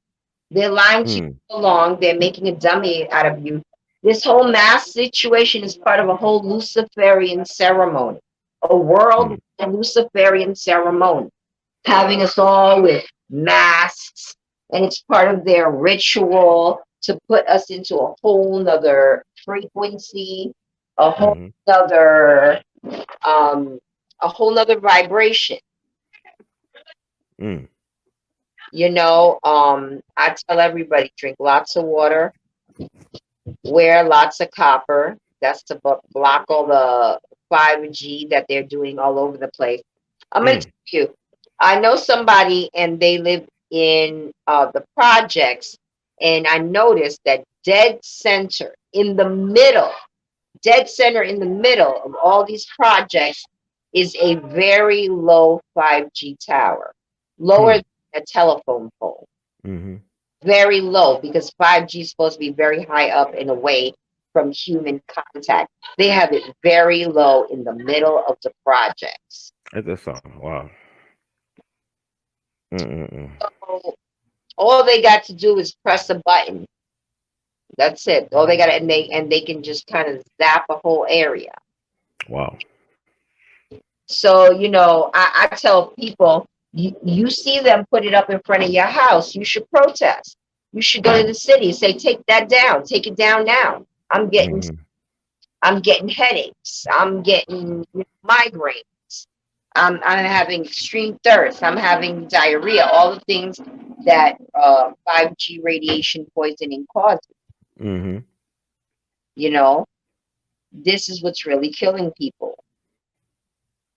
They're lying to you so long. They're making a dummy out of you. This whole mask situation is part of a whole Luciferian ceremony, a world Luciferian ceremony, having us all with masks, and it's part of their ritual to put us into a whole nother frequency, a whole nother vibration. You know, I tell everybody, drink lots of water, wear lots of copper. That's to block all the 5G that they're doing all over the place. I'm going to tell you, I know somebody and they live in the projects, and I noticed that dead center in the middle of all these projects is a very low 5G tower, lower than a telephone pole. Very low, because 5G is supposed to be very high up and away from human contact. They have it very low in the middle of the projects. That's something. Wow. So all they got to do is press a button. That's it. All they got to, and they can just kind of zap a whole area. Wow. So, you know, I tell people, you see them put it up in front of your house, you should protest. You should go to the city, say, take that down, take it down now. I'm getting headaches. I'm getting migraines. I'm having extreme thirst. I'm having diarrhea. All the things that 5G radiation poisoning causes. You know, this is what's really killing people.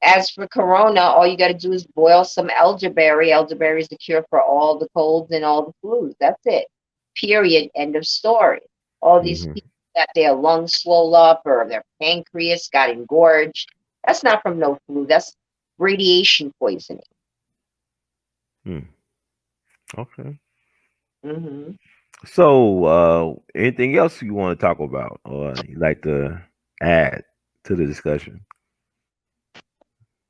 As for corona, all you got to do is boil some elderberry. Elderberry is the cure for all the colds and all the flus. That's it. Period. End of story. All these people that their lungs swole up or their pancreas got engorged, that's not from no flu. That's radiation poisoning. Okay. So, anything else you want to talk about or you like to add to the discussion?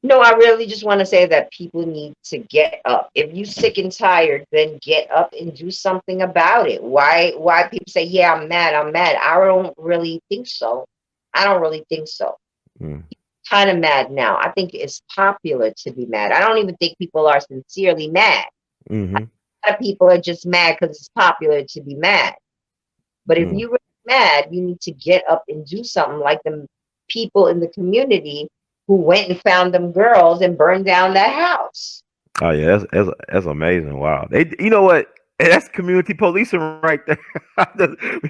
No, I really just want to say that people need to get up. If you're sick and tired, then get up and do something about it. Why people say, yeah, I'm mad. I don't really think so. I don't really think so. kind of mad now. I think it's popular to be mad. I don't even think people are sincerely mad. Mm-hmm. A lot of people are just mad because it's popular to be mad. But if you're mad, you need to get up and do something like the people in the community who went and found them girls and burned down that house. Oh yeah, that's amazing. Wow. You know what? That's community policing right there.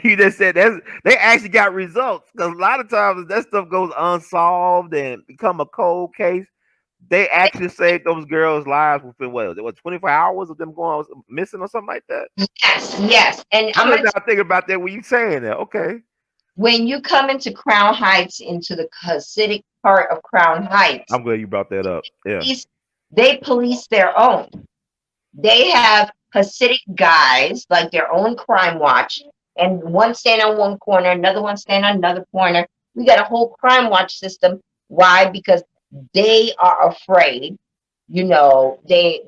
You just said they actually got results, because a lot of times that stuff goes unsolved and become a cold case. They actually saved those girls' lives within what 24 hours of them going missing or something like that. Yes. And I'm not thinking about that when you saying that. Okay. When you come into Crown Heights, into the Hasidic part of Crown Heights, I'm glad you brought that up. Yeah. They police their own. They have Hasidic guys, like their own crime watch, and one stand on one corner, another one stand on another corner. We got a whole crime watch system. Why? Because they are afraid, they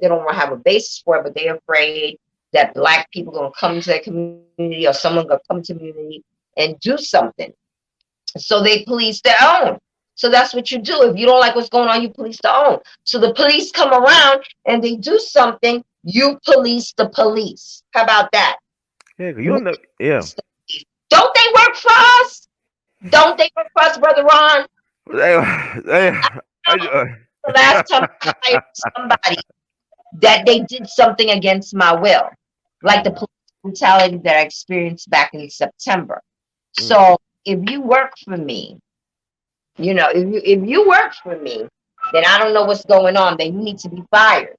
don't want to have a basis for it, but they're afraid that Black people are going to come to their community, or someone going to come to the community and do something. So they police their own. So that's what you do. If you don't like what's going on, you police their own. So the police come around and they do something, you police the police. How about that? Yeah, you don't know. Yeah. Don't they work for us? Don't they work for us, Brother Ron? The last time I hired somebody that they did something against my will, like the police brutality that I experienced back in September. So if you work for me, if you work for me, then I don't know what's going on. Then you need to be fired.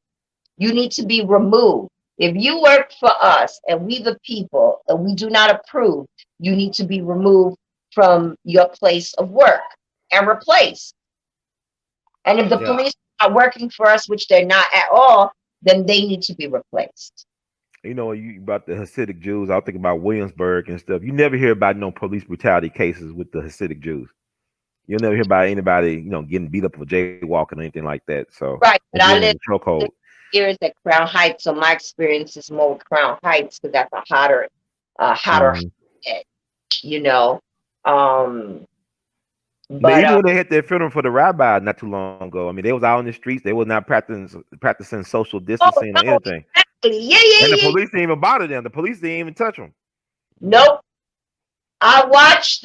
You need to be removed. If you work for us and we the people and we do not approve, you need to be removed from your place of work and replaced. And if the police are working for us, which they're not at all, then they need to be replaced. You know, about the Hasidic Jews, I was thinking about Williamsburg and stuff. You never hear about no police brutality cases with the Hasidic Jews. You'll never hear about anybody, getting beat up for jaywalking or anything like that. So right, but I live chokehold. Years at Crown Heights, so my experience is more with Crown Heights because that's a hotter head, But even when they had their funeral for the rabbi not too long ago, I mean, they was out on the streets. They was not practicing social distancing or anything. Exactly. Yeah. And the police didn't even bother them. The police didn't even touch them. Nope. I watched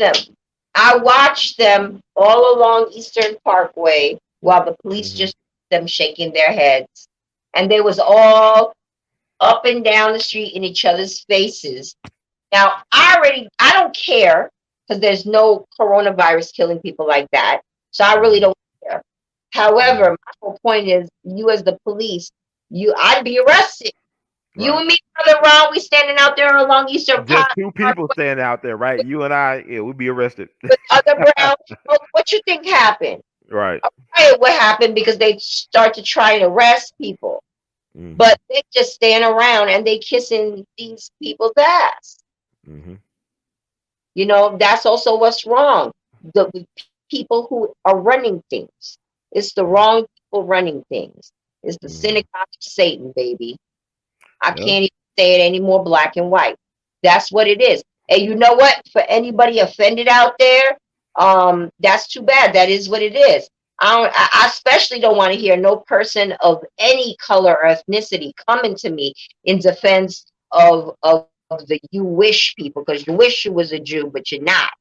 them all along Eastern Parkway while the police just them shaking their heads. And they was all up and down the street in each other's faces. Now, I don't care because there's no coronavirus killing people like that. So I really don't care. However, my whole point is, you as the police, I'd be arrested. Right. You and me, Brother Ron, we standing out there along Eastern Just two people standing out there, right? You and I, we'd be arrested. With other brown, what you think happened? Right. What happened because they start to try and arrest people. But they just stand around and they kissing these people's ass. That's also what's wrong. The people who are running things. It's the wrong people running things. It's the synagogue of Satan, baby. I can't even say it any more black and white. That's what it is. And you know what? For anybody offended out there, that's too bad. That is what it is. I especially don't want to hear no person of any color or ethnicity coming to me in defense of the you wish people, because you wish you was a Jew, but you're not.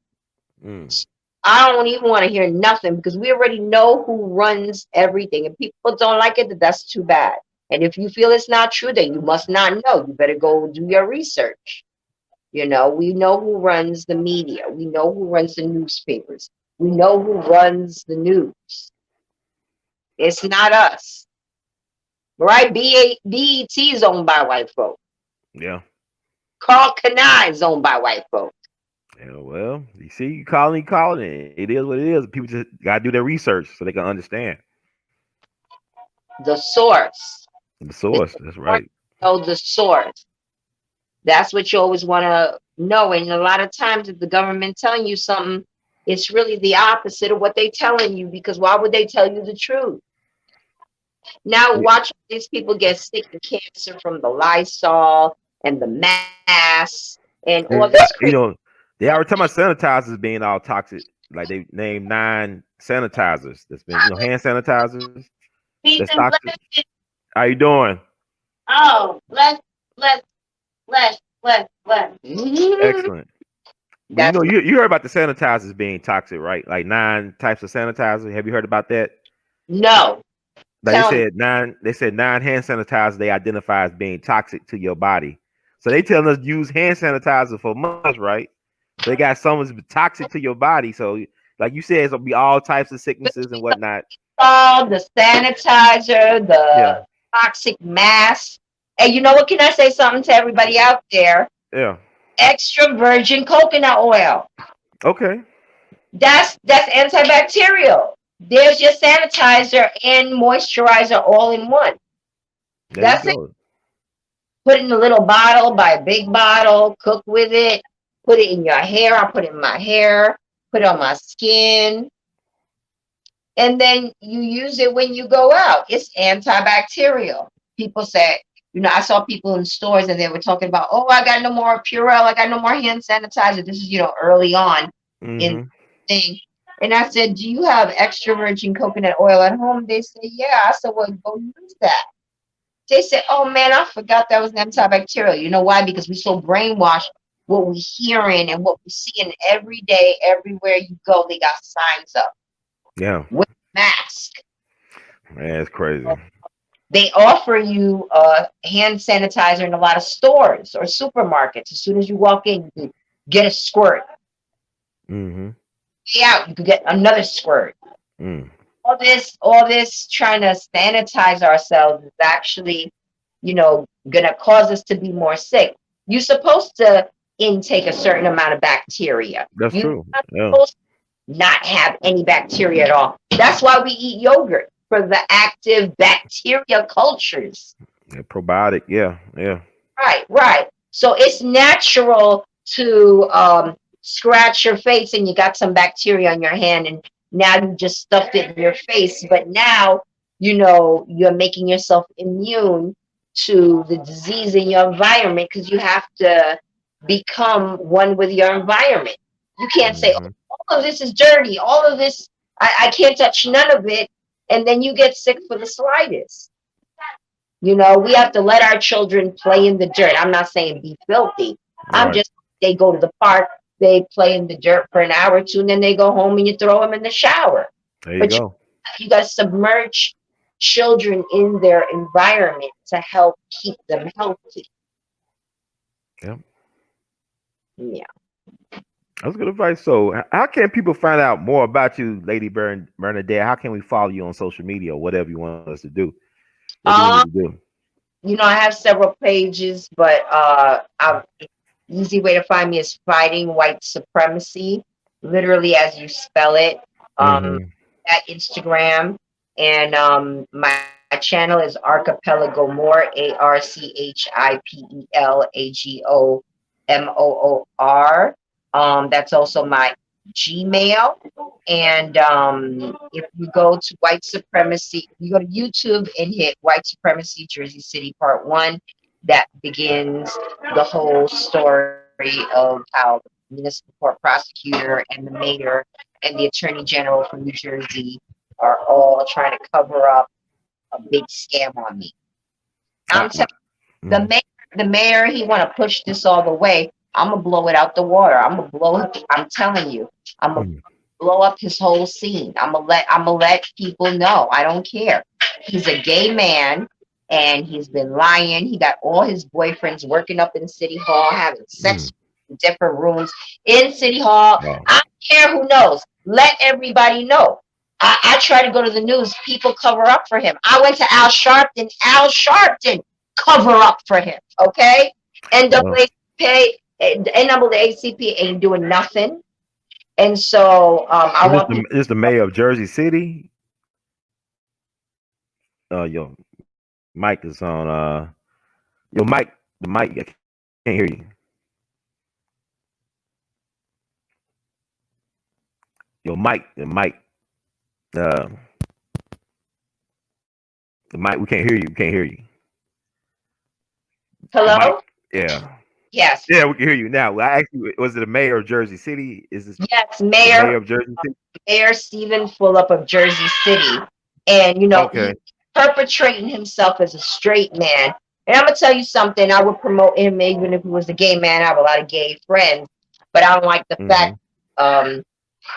I don't even want to hear nothing because we already know who runs everything. And people don't like it, that's too bad. And if you feel it's not true, then you must not know. You better go do your research. We know who runs the media. We know who runs the newspapers. We know who runs the news. It's not us. Right? BET is owned by white folk. Yeah. Carl Kanai is owned by white folk. Yeah, well, you see, you calling it. It is what it is. People just got to do their research so they can understand. The source. That's right. The source. That's what you always want to know. And a lot of times if the government telling you something, it's really the opposite of what they telling you, because why would they tell you the truth? Now watch these people get sick and cancer from the Lysol and the masks and all this. They already talking about sanitizers being all toxic. like they named 9 sanitizers that's been, hand sanitizers Peace that's and toxic. blessings. How you doing? Oh, let's. Excellent. But That's you heard about the sanitizers being toxic, right? Like 9 types of sanitizer. Have you heard about that? no. Like Tell me. they said 9 hand sanitizers they identify as being toxic to your body. So they telling us to use hand sanitizer for months, right? They got some that's toxic to your body. So like you said, it's gonna be all types of sicknesses and whatnot. The sanitizer, Yeah, the toxic mask. And you know what? Can I say something to everybody out there? yeah. Extra virgin coconut oil. Okay. That's antibacterial. There's your sanitizer and moisturizer all in one. There you That's it. go. Put it in a little bottle, buy a big bottle, cook with it, put it in your hair. I put it in my hair, put it on my skin, and then you use it when you go out. It's antibacterial. People say, I saw people in stores and they were talking about, oh, I got no more Purell, I got no more hand sanitizer. This is, early on in Mm-hmm. the thing. And I said, do you have extra virgin coconut oil at home? They said, yeah. I said, well, go use that. They said, oh man, I forgot that was antibacterial. You know why? Because we're so brainwashed what we're hearing and what we're seeing every day, everywhere you go, they got signs up. Yeah. With mask. Man, it's crazy. They offer you a hand sanitizer in a lot of stores or supermarkets. As soon as you walk in, you can get a squirt. Mm-hmm. Yeah, you could get another squirt. Mm. All this trying to sanitize ourselves is actually, gonna cause us to be more sick. You're supposed to intake a certain amount of bacteria. That's You're true. not Yeah. supposed to not have any bacteria at all. That's why we eat yogurt, for the active bacteria cultures. Yeah, probiotic. Yeah. Yeah. Right. So it's natural to scratch your face and you got some bacteria on your hand and now you just stuffed it in your face. But now, you're making yourself immune to the disease in your environment because you have to become one with your environment. You can't say, Mm-hmm. oh, all of this is dirty, all of this, I can't touch none of it. And then you get sick for the slightest. We have to let our children play in the dirt. I'm not saying be filthy. I'm Right. just, they go to the park, they play in the dirt for an hour or two, and then they go home and you throw them in the shower. There you But go. you got to submerge children in their environment to help keep them healthy. Yep. Yeah. That's good advice. So, how can people find out more about you, Lady Bernadette? How can we follow you on social media or whatever you want us to do? What do we need to do? I have several pages, but easy way to find me is Fighting White Supremacy, literally as you spell it. Mm-hmm. At Instagram, and my channel is Archipelago More, ARCHIPELAGOMOOR. That's also my Gmail. And if you go to White Supremacy, you go to YouTube and hit White Supremacy Jersey City Part 1, that begins the whole story of how the municipal court prosecutor and the mayor and the attorney general from New Jersey are all trying to cover up a big scam on me. I'm telling the mayor, he want to push this all the way. I'm gonna blow it out the water. I'm telling you, I'm gonna blow up his whole scene. I'm gonna let people know. I don't care. He's a gay man and he's been lying. He got all his boyfriends working up in City Hall, having sex in different rooms in City Hall. Wow. I don't care who knows. Let everybody know. I try to go to the news. People cover up for him. I went to Al Sharpton. Al Sharpton cover up for him. Okay? NAACP ain't doing nothing. And so I want people. This the mayor of Jersey City. Your mic is on. Your mic, the mic. I can't hear you. Your mic, the mic. The mic. We can't hear you. We can't hear you. Hello? Yeah. Yes. Yeah, we can hear you now. I asked you, was it a mayor of Jersey City? Is this Yes, the mayor Mayor of Jersey City? Mayor Stephen Fulop of Jersey City. And, Okay. he's perpetrating himself as a straight man. And I'm going to tell you something. I would promote him even if he was a gay man. I have a lot of gay friends. But I don't like the fact,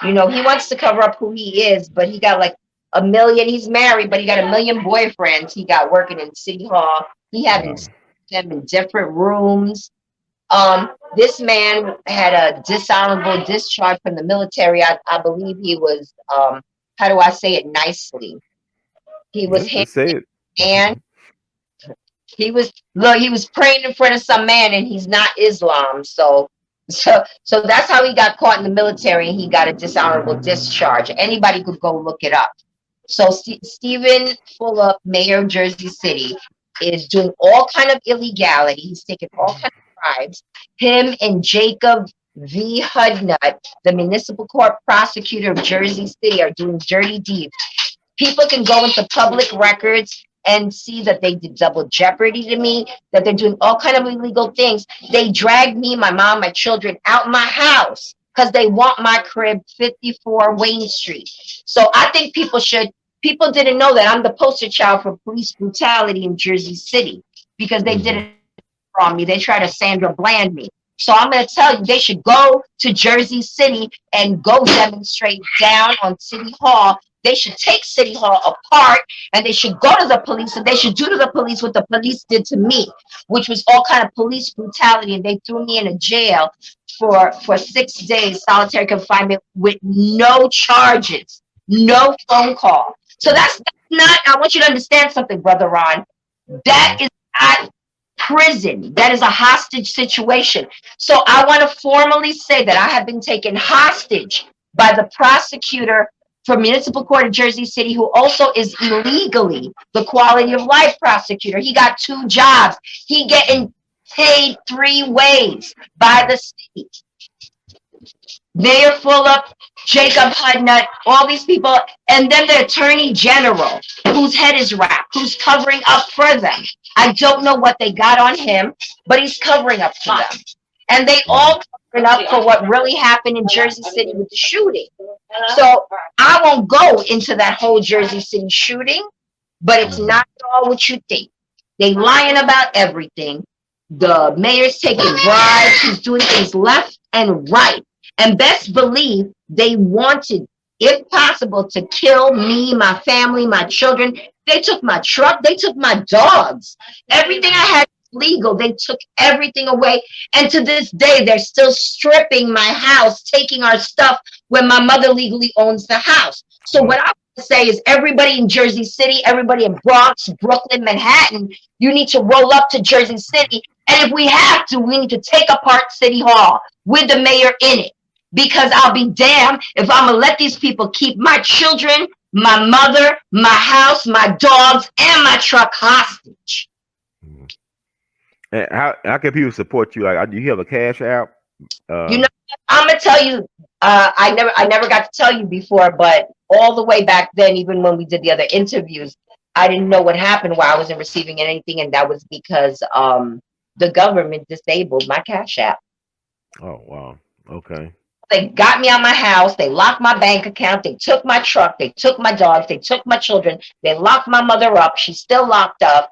he wants to cover up who he is. But he got like a million. He's married, but he got a million boyfriends he got working in City Hall. He having them in different rooms. This man had a dishonorable discharge from the military. I believe he was, how do I say it nicely? He was Just say it. and he was praying in front of some man, and he's not Islam. So that's how he got caught in the military, and he got a dishonorable discharge. Anybody could go look it up. So Stephen Fulop, mayor of Jersey City, is doing all kind of illegality. He's taking all kind of bribes. Him and Jacob V. Hudnut, the municipal court prosecutor of Jersey City, are doing dirty deeds. People can go into public records and see that they did double jeopardy to me, that they're doing all kind of illegal things. They dragged me, my mom, my children out my house because they want my crib, 54 Wayne Street. So I think people didn't know that I'm the poster child for police brutality in Jersey City because they did it on me. They try to Sandra Bland me. So I'm going to tell you, they should go to Jersey City and go demonstrate down on City Hall. They should take City Hall apart, and they should go to the police, and they should do to the police what the police did to me, which was all kind of police brutality. And they threw me in a jail for 6 days, solitary confinement with no charges, no phone call. So that's not, I want you to understand something, Brother Ron. That is not prison. That is a hostage situation. So I want to formally say that I have been taken hostage by the prosecutor for municipal court of Jersey City, who also is illegally the quality of life prosecutor. He got 2 jobs. He getting paid 3 ways by the city. Mayor Fulop, Jacob Hudnut, all these people, and then the attorney general, whose head is wrapped, who's covering up for them. I don't know what they got on him, but he's covering up for them. And they all covering up for what really happened in Jersey City with the shooting. So I won't go into that whole Jersey City shooting, but it's not at all what you think. They lying about everything. The mayor's taking bribes. He's doing things left and right. And best believe they wanted, if possible, to kill me, my family, my children. They took my truck. They took my dogs. Everything I had legal. They took everything away. And to this day, they're still stripping my house, taking our stuff when my mother legally owns the house. So what I want to say is everybody in Jersey City, everybody in Bronx, Brooklyn, Manhattan, you need to roll up to Jersey City. And if we have to, we need to take apart City Hall with the mayor in it. Because I'll be damned if I'm going to let these people keep my children, my mother, my house, my dogs, and my truck hostage. And how can people support you? Like, do you have a cash app? I'm gonna tell you. I never got to tell you before, but all the way back then, even when we did the other interviews, I didn't know what happened while I wasn't receiving anything, and that was because the government disabled my cash app. Oh wow. Okay. They got me out my house. They locked my bank account. They took my truck. They took my dogs. They took my children. They locked my mother up. She's still locked up.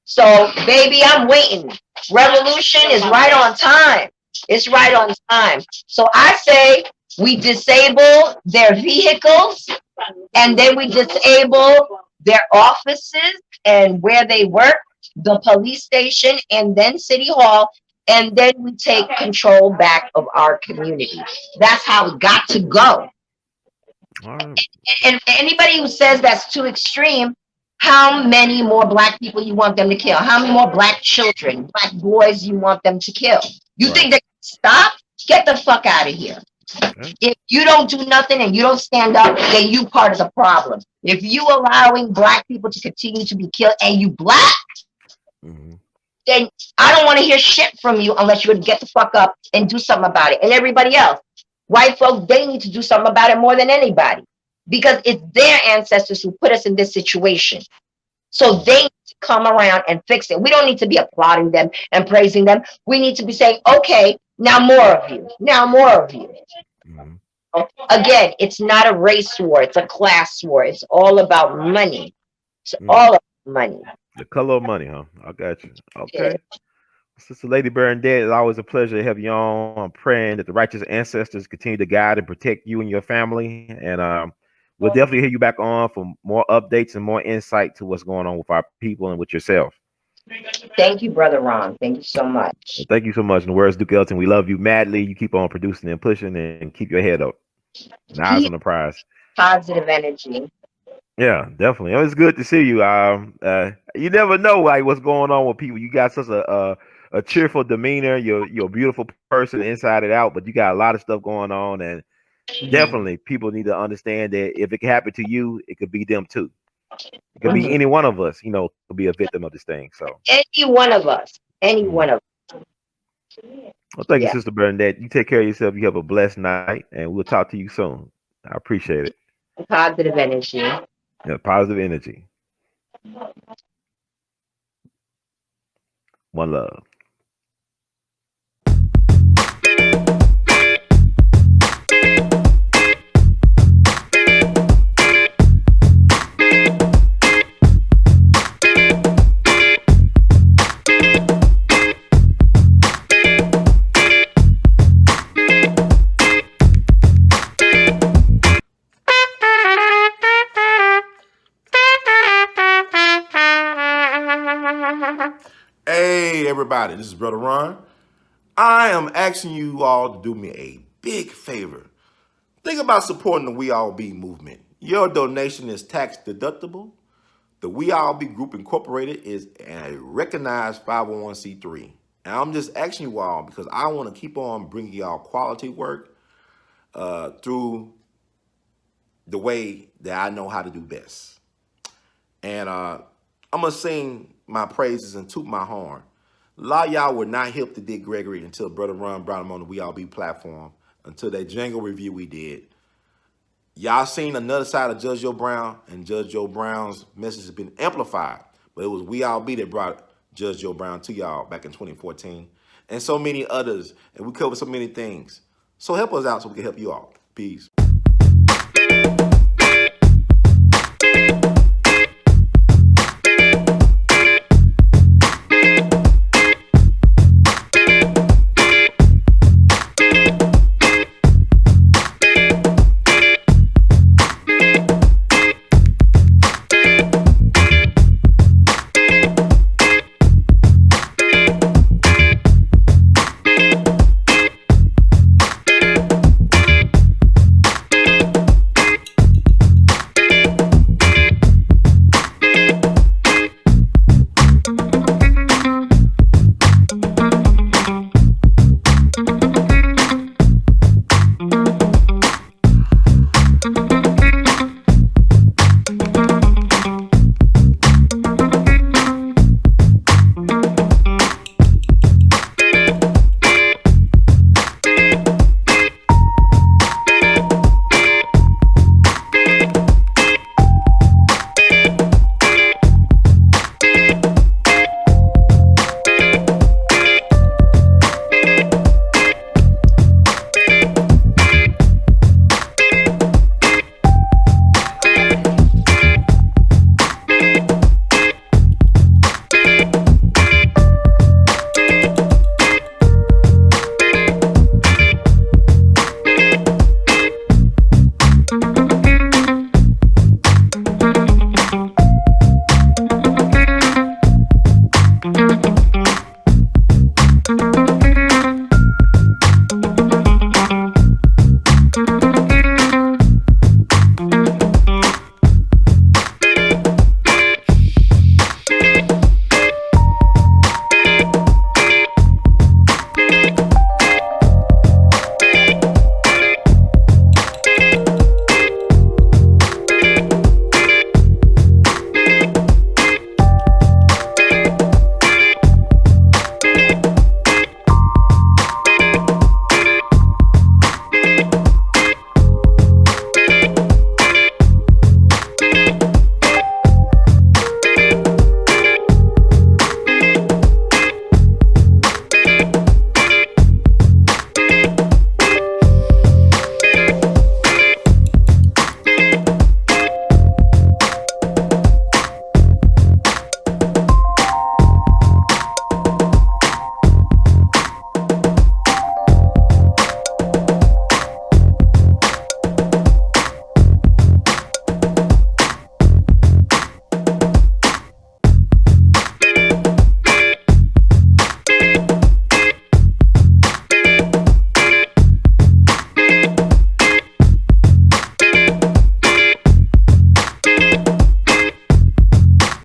So, baby, I'm waiting. Revolution is right on time. It's right on time. So I say we disable their vehicles, and then we disable their offices and where they work, the police station, and then City Hall. And then we take control back of our community. That's how it got to go. And anybody who says that's too extreme, how many more black people you want them to kill? How many more black children, black boys you want them to kill? You think they can stop? Get the fuck out of here. If you don't do nothing and you don't stand up, then you part of the problem. If you allowing black people to continue to be killed and you black, then I don't want to hear shit from you unless you're going to get the fuck up and do something about it. And everybody else, white folks, they need to do something about it more than anybody because it's their ancestors who put us in this situation. So they need to come around and fix it. We don't need to be applauding them and praising them. We need to be saying, okay, now more of you. Now more of you. Mhm. Again, it's not a race war, it's a class war. It's all about money. It's Mm. all about money. The color of money, huh? I got you. Yeah. Okay. Sister Lady Bernadette, it's always a pleasure to have you on. I'm praying that the righteous ancestors continue to guide and protect you and your family. And we'll definitely hear you back on for more updates and more insight to what's going on with our people and with yourself. Thank you, Brother Ron. Thank you so much. Well, thank you so much. In the words of Duke Elton, we love you madly. You keep on producing and pushing and keep your head up. And eyes on the prize. Positive energy. Yeah, definitely. It was good to see you. You never know like what's going on with people. You got such a cheerful demeanor. You're a beautiful person inside and out, but you got a lot of stuff going on, and definitely people need to understand that if it can happen to you, it could be them too. It could be any one of us. Could be a victim of this thing. So Any one of us. Any one of us. well, thank you, Yeah. Sister Bernadette. You take care of yourself. You have a blessed night, and we'll talk to you soon. I appreciate it. Positive energy. Yeah, positive energy. One love. Hey, everybody, this is Brother Ron. I am asking you all to do me a big favor. Think about supporting the We All Be movement. Your donation is tax deductible. The We All Be Group Incorporated is a recognized 501c3. And I'm just asking you all because I want to keep on bringing y'all quality work through the way that I know how to do best. And I'm going to sing my praises and toot my horn. A lot of y'all were not hip to Dick Gregory until Brother Ron brought him on the We All Be platform, until that jingle review we did. Y'all seen another side of Judge Joe Brown, and Judge Joe Brown's message has been amplified. But it was We All Be that brought Judge Joe Brown to y'all back in 2014. And so many others. And we covered so many things. So help us out so we can help you all. Peace.